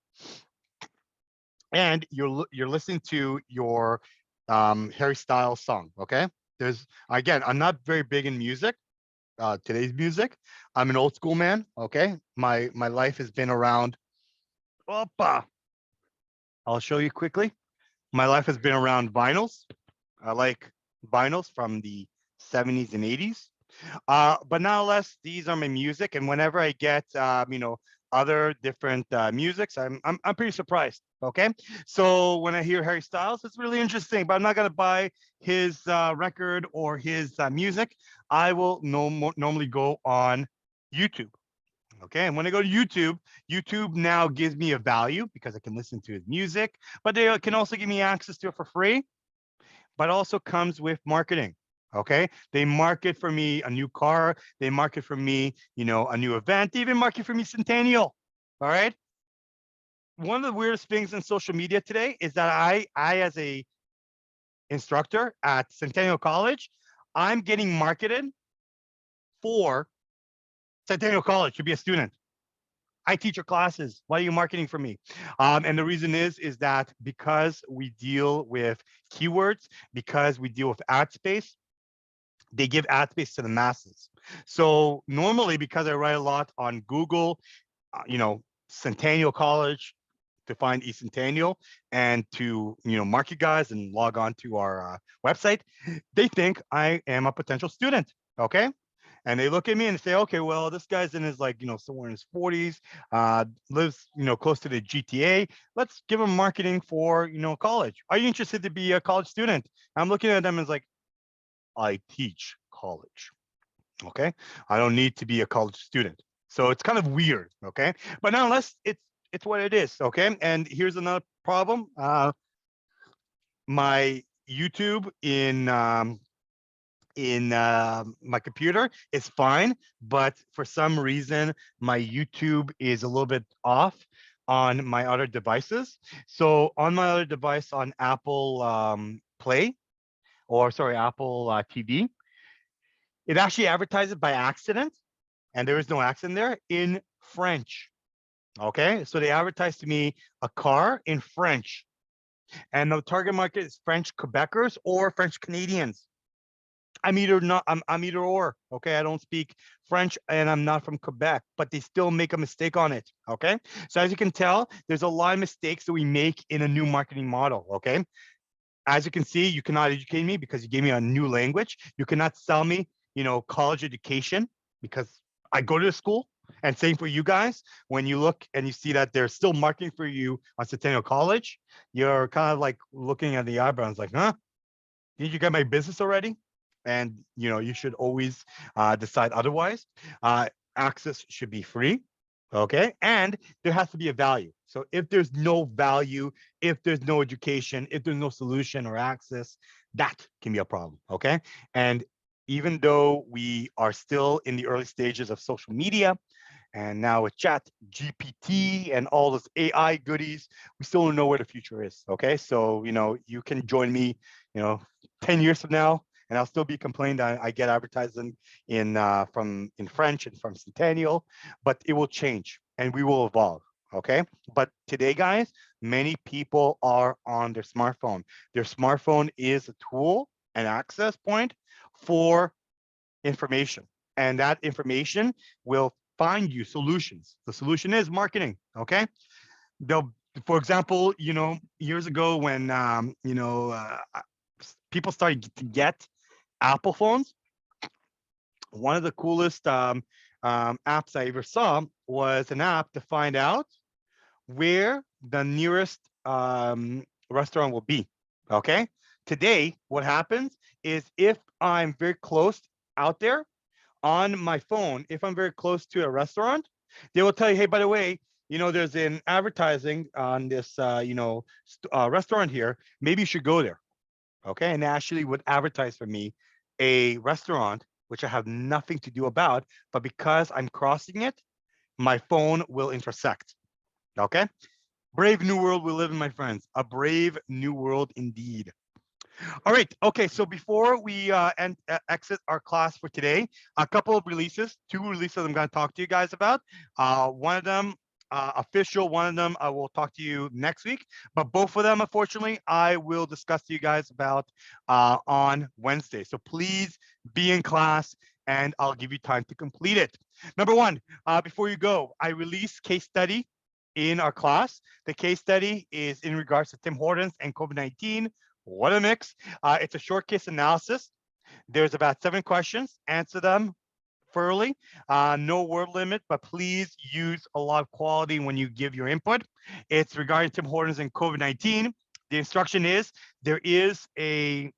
and you're listening to your Harry Styles song. Okay. There's, again, I'm not very big in music, today's music. I'm an old school man. Okay, my life has been around. Opa, I'll show you quickly. My life has been around vinyls. I like vinyls from the 70s and 80s. But nonetheless, these are my music, and whenever I get other different musics, I'm pretty surprised. Okay, so when I hear Harry Styles, it's really interesting, but I'm not gonna buy his record or his music. I will normally go on YouTube. Okay, and when I go to YouTube, YouTube now gives me a value because I can listen to his music, but they can also give me access to it for free, but also comes with marketing. Okay. They market for me a new car. They market for me, a new event. They even market for me Centennial. All right. One of the weirdest things in social media today is that I as a instructor at Centennial College, I'm getting marketed for Centennial College to be a student. I teach your classes. Why are you marketing for me? And the reason is that because we deal with keywords, because we deal with ad space, they give ad space to the masses. So normally, because I write a lot on Google, Centennial College, to find East Centennial, and to market guys and log on to our website, they think I am a potential student. Okay. And they look at me and say, okay, well, this guy's in his somewhere in his 40s, lives close to the GTA. Let's give him marketing for college. Are you interested to be a college student? I'm looking at them as like, I teach college. Okay. I don't need to be a college student. So it's kind of weird. Okay. But nonetheless, it's what it is. Okay. And here's another problem. My YouTube in my computer is fine, but for some reason my YouTube is a little bit off on my other devices. So on my other device, on Apple Play, or sorry, Apple TV, it actually advertises by accident, and there is no accent there, in French. Okay, so they advertise to me a car in French, and the target market is French Quebecers or French Canadians. I'm either not. I'm either or. Okay, I don't speak French, and I'm not from Quebec, but they still make a mistake on it. Okay, so as you can tell, there's a lot of mistakes that we make in a new marketing model. Okay, as you can see, you cannot educate me because you gave me a new language. You cannot sell me, college education, because I go to the school. And same for you guys. When you look and you see that they're still marketing for you on Centennial College, you're kind of like looking at the eyebrows like, huh? Did you get my business already? And you should always decide otherwise. Access should be free. Okay. And there has to be a value. So if there's no value, if there's no education, if there's no solution or access, that can be a problem. Okay. And even though we are still in the early stages of social media, and now with Chat GPT and all those AI goodies, we still don't know where the future is. Okay. So, you can join me, 10 years from now, and I'll still be complaining that I get advertising in French and from Centennial, but it will change and we will evolve. Okay. But today, guys, many people are on their smartphone. Their smartphone is a tool, an access point for information. And that information will find you solutions. The solution is marketing. Okay. They'll, for example, years ago when, people started to get Apple phones, one of the coolest apps I ever saw was an app to find out where the nearest restaurant will be. Okay. Today, what happens is if I'm very close out there on my phone, if I'm very close to a restaurant, they will tell you, hey, by the way, there's an advertising on this, restaurant here. Maybe you should go there. Okay. And they actually would advertise for me a restaurant, which I have nothing to do about, but because I'm crossing it, my phone will intersect. Okay. Brave new world we live in, my friends. A brave new world indeed. All right. Okay. So before we exit our class for today, a couple of releases, two releases I'm going to talk to you guys about. One of them official, one of them I will talk to you next week. But both of them, unfortunately, I will discuss to you guys about on Wednesday. So please be in class and I'll give you time to complete it. Number one, before you go, I released case study in our class. The case study is in regards to Tim Hortons and COVID-19. What a mix. It's a short case analysis. There's about 7 questions. Answer them thoroughly. No word limit, but please use a lot of quality when you give your input. It's regarding Tim Hortons and COVID-19. The instruction is there is a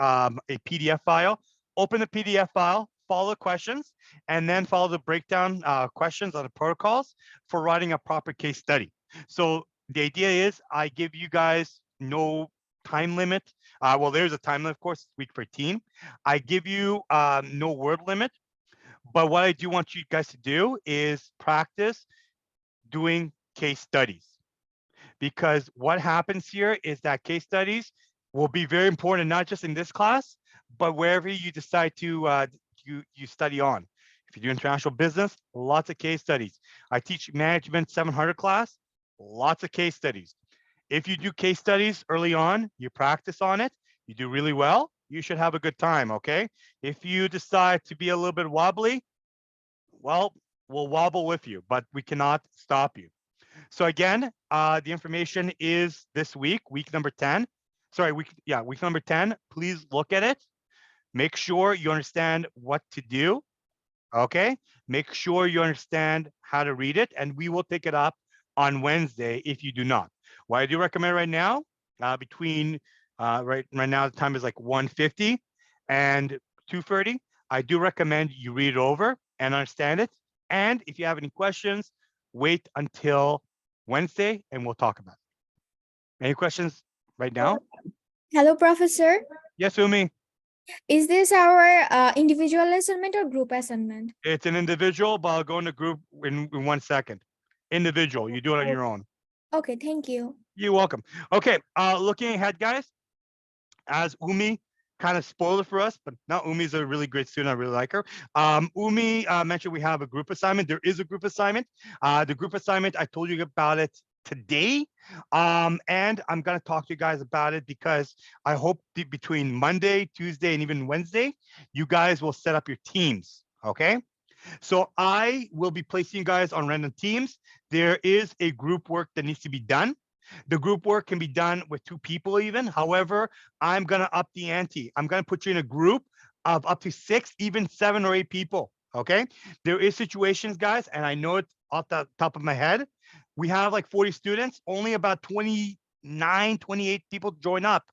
PDF file. Open the PDF file, follow the questions, and then follow the breakdown questions on the protocols for writing a proper case study. So the idea is I give you guys no time limit. Well, there's a time limit, of course, week 13. I give you no word limit, but what I do want you guys to do is practice doing case studies, because what happens here is that case studies will be very important, not just in this class, but wherever you decide to you study on. If you do international business, lots of case studies. I teach management 700 class, lots of case studies. If you do case studies early on, you practice on it, you do really well, you should have a good time, okay? If you decide to be a little bit wobbly, well, we'll wobble with you, but we cannot stop you. So again, the information is this week number 10. Sorry, week number 10. Please look at it. Make sure you understand what to do, okay? Make sure you understand how to read it, and we will take it up on Wednesday if you do not. What I do recommend right now, between right now the time is like 1:50 and 2:30. I do recommend you read it over and understand it. And if you have any questions, wait until Wednesday and we'll talk about it. Any questions right now? Hello, Professor. Yes, Umi. Is this our individual assignment or group assignment? It's an individual, but I'll go into group in 1 second. Individual, you do it on your own. Okay, thank you. You're welcome. Okay, looking ahead, guys, as Umi kind of spoiled it for us, but now Umi's a really great student. I really like her. Umi mentioned we have a group assignment. There is a group assignment. The group assignment, I told you about it today. And I'm going to talk to you guys about it because I hope between Monday, Tuesday, and even Wednesday, you guys will set up your teams, okay? So I will be placing you guys on random teams. There is a group work that needs to be done. The group work can be done with 2 people even. However, I'm going to up the ante. I'm going to put you in a group of up to 6, even 7 or 8 people, okay? There is situations, guys, and I know it off the top of my head. We have like 40 students, only about 29, 28 people join up.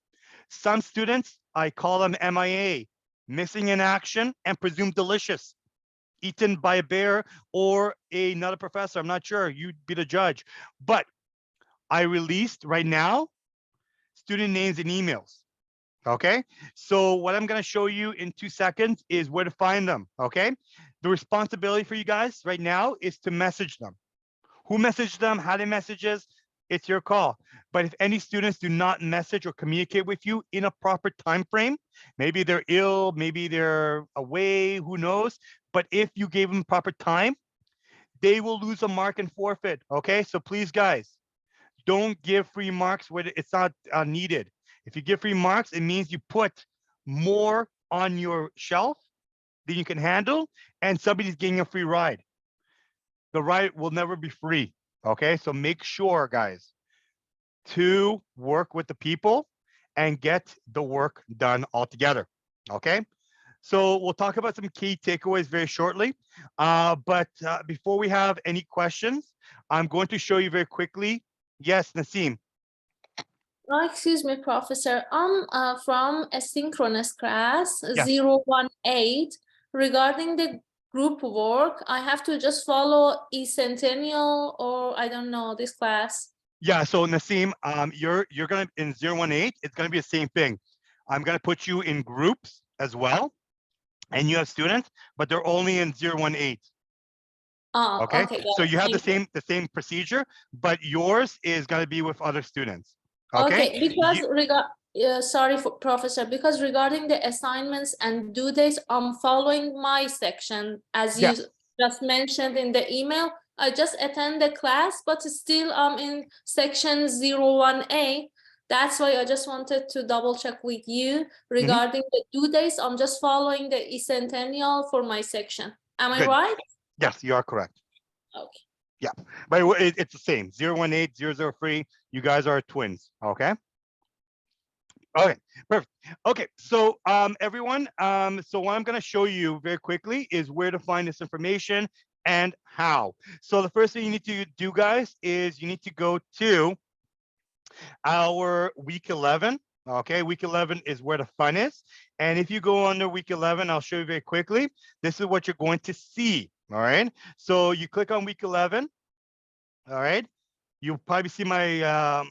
Some students, I call them MIA, missing in action and presumed delicious, eaten by a bear or another professor. I'm not sure. You'd be the judge. But I released right now student names and emails. Okay. So what I'm going to show you in 2 seconds is where to find them. Okay. The responsibility for you guys right now is to message them. Who messaged them, how they messages, it's your call. But if any students do not message or communicate with you in a proper time frame, maybe they're ill, maybe they're away, who knows? But if you gave them proper time, they will lose a mark and forfeit. Okay, so please, guys, don't give free marks where it's not needed. If you give free marks, it means you put more on your shelf than you can handle, and somebody's getting a free ride. The ride will never be free. Okay, so make sure, guys, to work with the people and get the work done all together. Okay, so we'll talk about some key takeaways very shortly. But before we have any questions, I'm going to show you very quickly. Yes, Naseem. Oh, excuse me, Professor. From asynchronous class Yes. 018, regarding the group work, I have to just follow eCentennial, or I don't know this class. Yeah, so Naseem, you're gonna in 018, it's gonna be the same thing. I'm gonna put you in groups as well, and you have students, but they're only in 018. Oh, Okay, okay. so got it. you have Thank you. the same procedure, but yours is gonna be with other students. Okay, Okay, because sorry, Professor, because regarding the assignments and due dates, I'm following my section as you Yes. just mentioned in the email. I just attend the class, but still I'm in section 01A. That's why I just wanted to double check with you regarding the due dates. I'm just following the eCentennial for my section. Am I Good. right? Yes, you are correct. Okay. Yeah, but it's the same. 018, 003. You guys are twins. Okay. Okay, perfect. Okay, so everyone, so what I'm going to show you very quickly is where to find this information and how. So the first thing you need to do, guys, is you need to go to our week 11. Okay, week 11 is where the fun is. And if you go under week 11, I'll show you very quickly. This is what you're going to see. All right, so you click on week 11. All right, you'll probably see my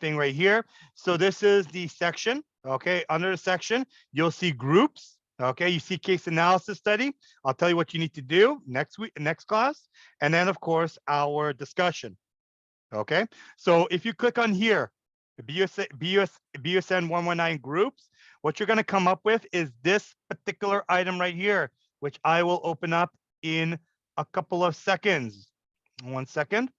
thing right here. So this is the section. Okay, under the section, you'll see groups. Okay, you see case analysis study. I'll tell you what you need to do next week, next class, and then of course our discussion. Okay, so if you click on here, BUSN119 groups, what you're going to come up with is this particular item right here, which I will open up in a couple of seconds. 1 second.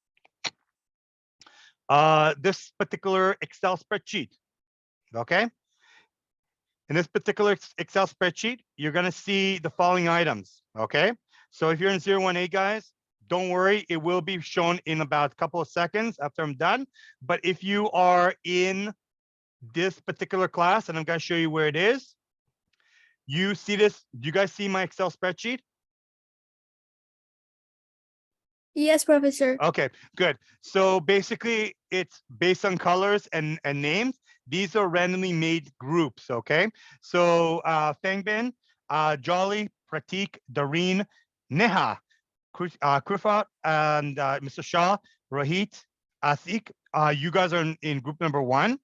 This particular Excel spreadsheet. Okay. In this particular Excel spreadsheet, you're going to see the following items. Okay. So if you're in 018, guys, don't worry, it will be shown in about a couple of seconds after I'm done. But if you are in this particular class, and I'm going to show you where it is, you see this. Do you guys see my Excel spreadsheet? Yes, Professor. Okay, good. So basically, it's based on colors and names. These are randomly made groups, okay? So Fangbin, Jolly, Pratik, Doreen, Neha, Krifat, and Mr. Shah, Rohit, Asik. You guys are in group number 1.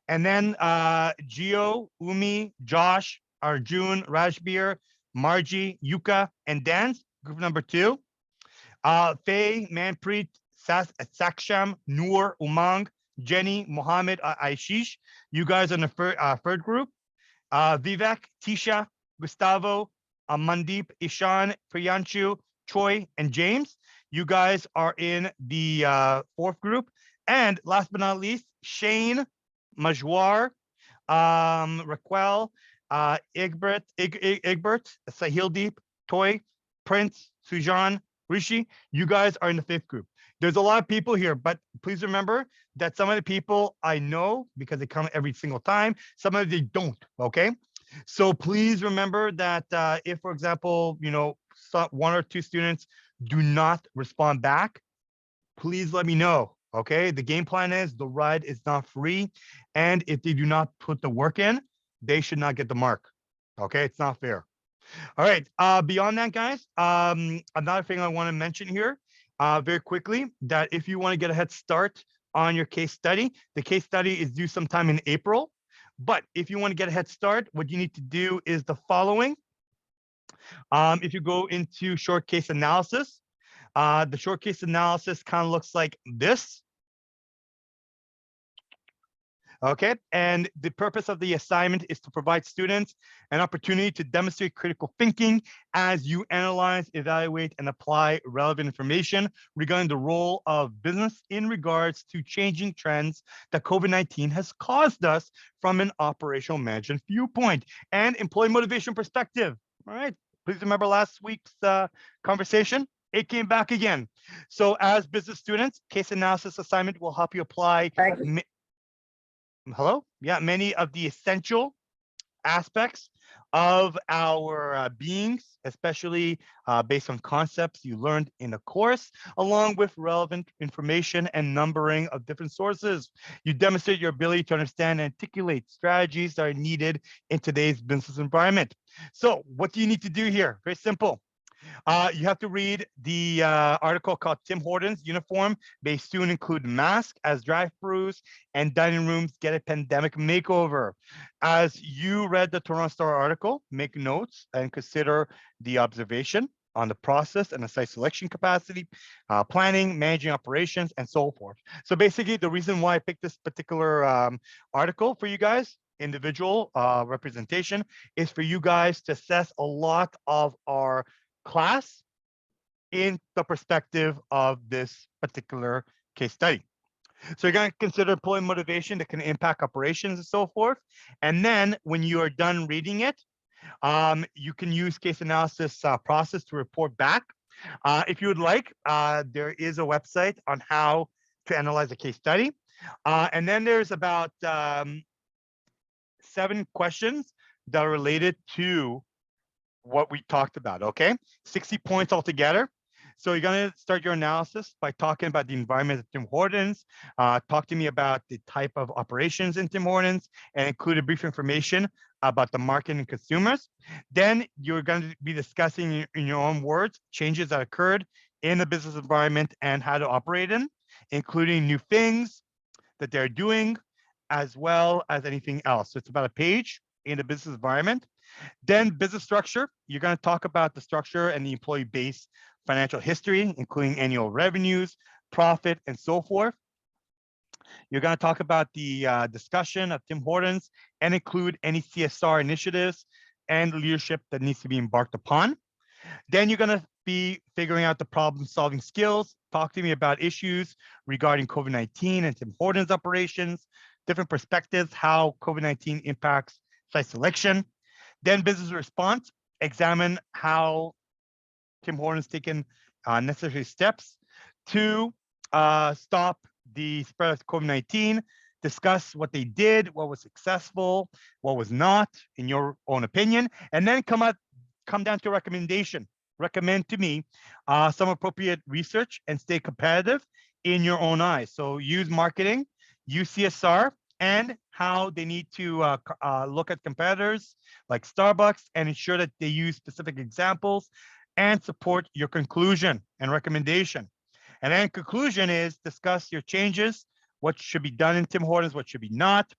And then Gio, Umi, Josh, Arjun, Rajbir, Margie, Yuka, and Dance, group number 2. Faye, Manpreet, Saksham, Noor, Umang, Jenny, Mohammed, Aishish. You guys are in the third group. Vivek, Tisha, Gustavo, Mandeep, Ishan, Priyanshu, Choi, and James. You guys are in the fourth group. And last but not least, Shane, Majwar, Raquel, Egbert, Sahildeep, Toy, Prince, Sujan, Rishi, you guys are in the fifth group. There's a lot of people here, but please remember that some of the people I know because they come every single time, some of them they don't, okay? So please remember that if, for example, you know, 1 or 2 students do not respond back, please let me know, okay? The game plan is the ride is not free, and if they do not put the work in, they should not get the mark, okay? It's not fair. All right. Beyond that, guys, another thing I want to mention here very quickly, that if you want to get a head start on your case study, the case study is due sometime in April. But if you want to get a head start, what you need to do is the following. If you go into short case analysis, the short case analysis kind of looks like this. Okay, and the purpose of the assignment is to provide students an opportunity to demonstrate critical thinking as you analyze, evaluate, and apply relevant information regarding the role of business in regards to changing trends that COVID-19 has caused us from an operational management viewpoint and employee motivation perspective. All right, please remember last week's conversation. It came back again. So as business students, case analysis assignment will help you apply many of the essential aspects of our beings, especially based on concepts you learned in the course, along with relevant information and numbering of different sources. You demonstrate your ability to understand and articulate strategies that are needed in today's business environment. So what do you need to do here? Very simple. You have to read the article called Tim Hortons Uniform May Soon Include Masks as Drive-Thrus and Dining Rooms Get a Pandemic Makeover. As you read the Toronto Star article, make notes and consider the observation on the process and the site selection capacity, planning, managing operations, and so forth. So basically, the reason why I picked this particular article for you guys, individual representation, is for you guys to assess a lot of our class in the perspective of this particular case study. So you're going to consider employee motivation that can impact operations and so forth. And then when you are done reading it, you can use case analysis process to report back. If you would like, there is a website on how to analyze a case study. And then there's about 7 questions that are related to what we talked about, okay? 60 points altogether. So you're gonna start your analysis by talking about the environment of Tim Hortons, talk to me about the type of operations in Tim Hortons, and include a brief information about the market and consumers. Then you're going to be discussing in your own words, changes that occurred in the business environment and how to operate in, including new things that they're doing, as well as anything else. So it's about a page in the business environment. Then business structure, you're going to talk about the structure and the employee base financial history, including annual revenues, profit, and so forth. You're going to talk about the discussion of Tim Hortons and include any CSR initiatives and leadership that needs to be embarked upon. Then you're going to be figuring out the problem-solving skills. Talk to me about issues regarding COVID-19 and Tim Hortons operations, different perspectives, how COVID-19 impacts site selection. Then business response, examine how Tim Hortons taken necessary steps to stop the spread of COVID-19, discuss what they did, what was successful, what was not, in your own opinion, and then come down to a recommendation. Recommend to me some appropriate research and stay competitive in your own eyes. So use marketing, use CSR, and how they need to look at competitors like Starbucks and ensure that they use specific examples and support your conclusion and recommendation. And then conclusion is discuss your changes, what should be done in Tim Hortons, what should be not,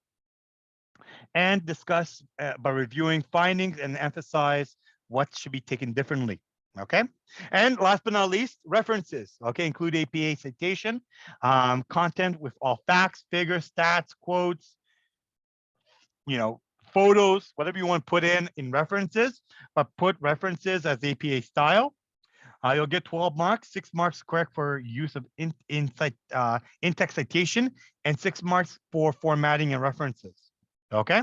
and discuss by reviewing findings and emphasize what should be taken differently. Okay. And last but not least, references. Okay. Include APA citation, content with all facts, figures, stats, quotes, photos, whatever you want to put in references, but put references as APA style. You'll get 12 marks, 6 marks correct for use of in-text citation, and 6 marks for formatting and references. Okay.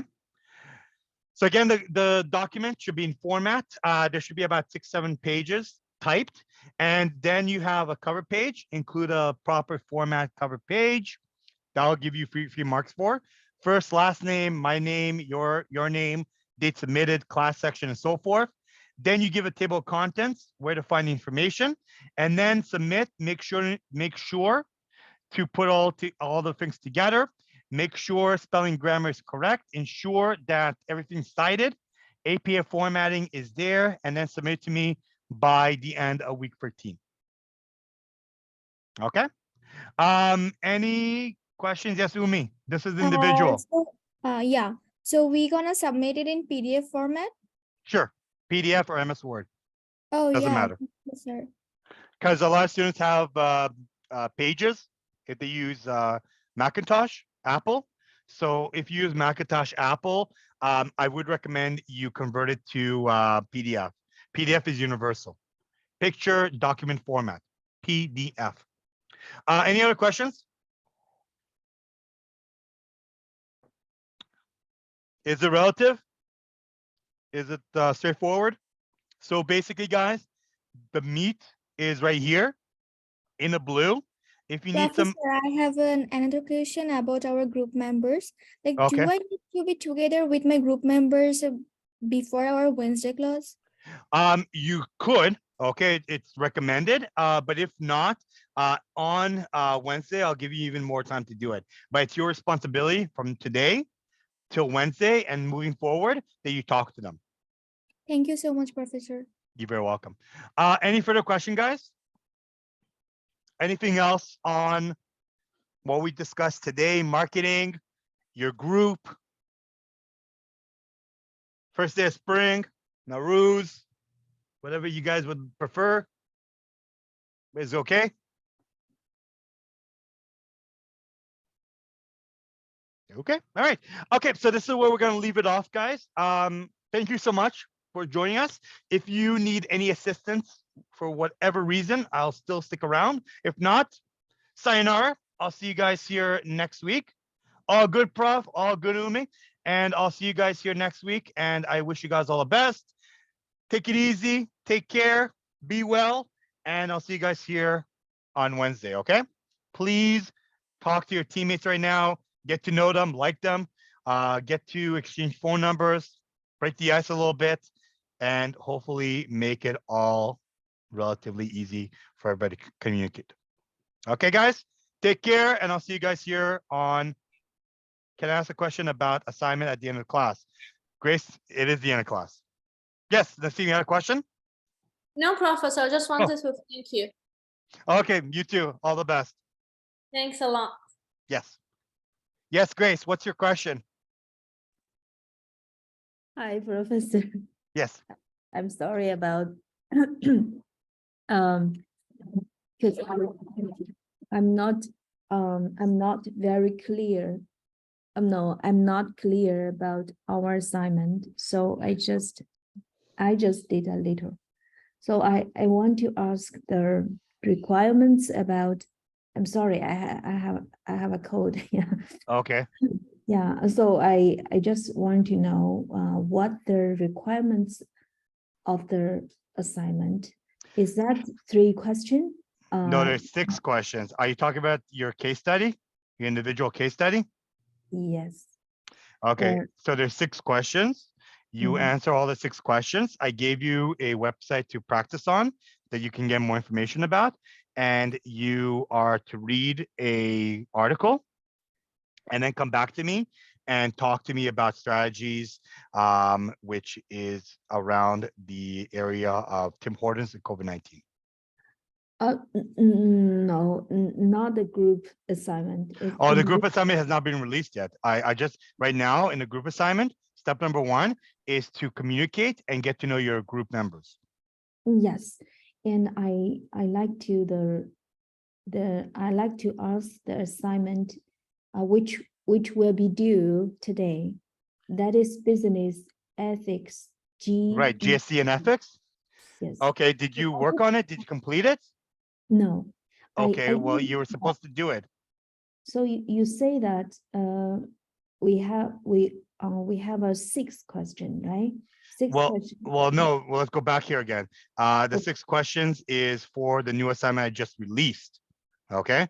So again, the document should be in format. There should be about 6-7 pages typed. And then you have a cover page, include a proper format cover page. That'll give you 3 marks for. First, last name, my name, your name, date submitted, class section, and so forth. Then you give a table of contents, where to find the information, and then submit. Make sure to put all the things together. Make sure spelling grammar is correct. Ensure that everything's cited. APA formatting is there, and then submit it to me by the end of week 13. Okay. Any questions? Yes, Umi. This is individual. Yeah. So we're gonna submit it in PDF format? Sure. PDF or MS Word. Oh, Doesn't yeah. matter. Yes, sir. Because a lot of students have pages if they use Macintosh, Apple. So if you use Macintosh Apple, I would recommend you convert it to PDF. PDF is universal. Picture document format, PDF. Any other questions? Is it relative? Is it straightforward? So basically, guys, the meat is right here in the blue. If you need some, Professor, I have another question about our group members. Like, okay. do I need to be together with my group members before our Wednesday class? You could, okay, it's recommended. But if not, on Wednesday, I'll give you even more time to do it. But it's your responsibility from today till Wednesday and moving forward that you talk to them. Thank you so much, Professor. You're very welcome. Any further question, guys? Anything else on what we discussed today? Marketing, your group, first day of spring, Nowruz, whatever you guys would prefer is okay. Okay, all right. Okay, so this is where we're gonna leave it off, guys. Thank you so much for joining us. If you need any assistance for whatever reason, I'll still stick around. If not, sayonara. I'll see you guys here next week. All good, Prof. All good, Umi. And I'll see you guys here next week. And I wish you guys all the best. Take it easy. Take care. Be well. And I'll see you guys here on Wednesday, okay? Please talk to your teammates right now. Get to know them, like them. Get to exchange phone numbers. Break the ice a little bit. And hopefully make it all relatively easy for everybody to communicate. Okay, guys? Take care, and I'll see you guys here on. Can I ask a question about assignment at the end of the class? Grace, it is the end of class. Yes, Nassim, you had a question? No, Professor, I just wanted to thank you. Okay, you too. All the best. Thanks a lot. Yes. Yes, Grace, what's your question? Hi, Professor. Yes. I'm sorry about because I'm not very clear. No, I'm not clear about our assignment. So I just did a little. So I want to ask the requirements about. I'm sorry, I have a code. Yeah. Okay. Yeah, so I just want to know what the requirements of the assignment. Is that 3 questions? No, there's 6 questions. Are you talking about your case study? Your individual case study? Yes. Okay, so there's 6 questions. You Mhm. answer all the 6 questions. I gave you a website to practice on that you can get more information about. And you are to read a article and then come back to me and talk to me about strategies, which is around the area of Tim Hortons and COVID-19. No, not the group assignment. It's Oh, the group assignment has not been released yet. I just, right now in the group assignment, step number 1 is to communicate and get to know your group members. Yes, and I like to I like to ask the assignment, which will be due today. That is business ethics. Right, GSC and ethics. Yes. Okay, did you work on it? Did you complete it? No. Okay, I well, did you were supposed to do it. So you say that we have a 6th question, right? 6 questions. Well, no, well, let's go back here again. The 6 questions is for the new assignment I just released. Okay.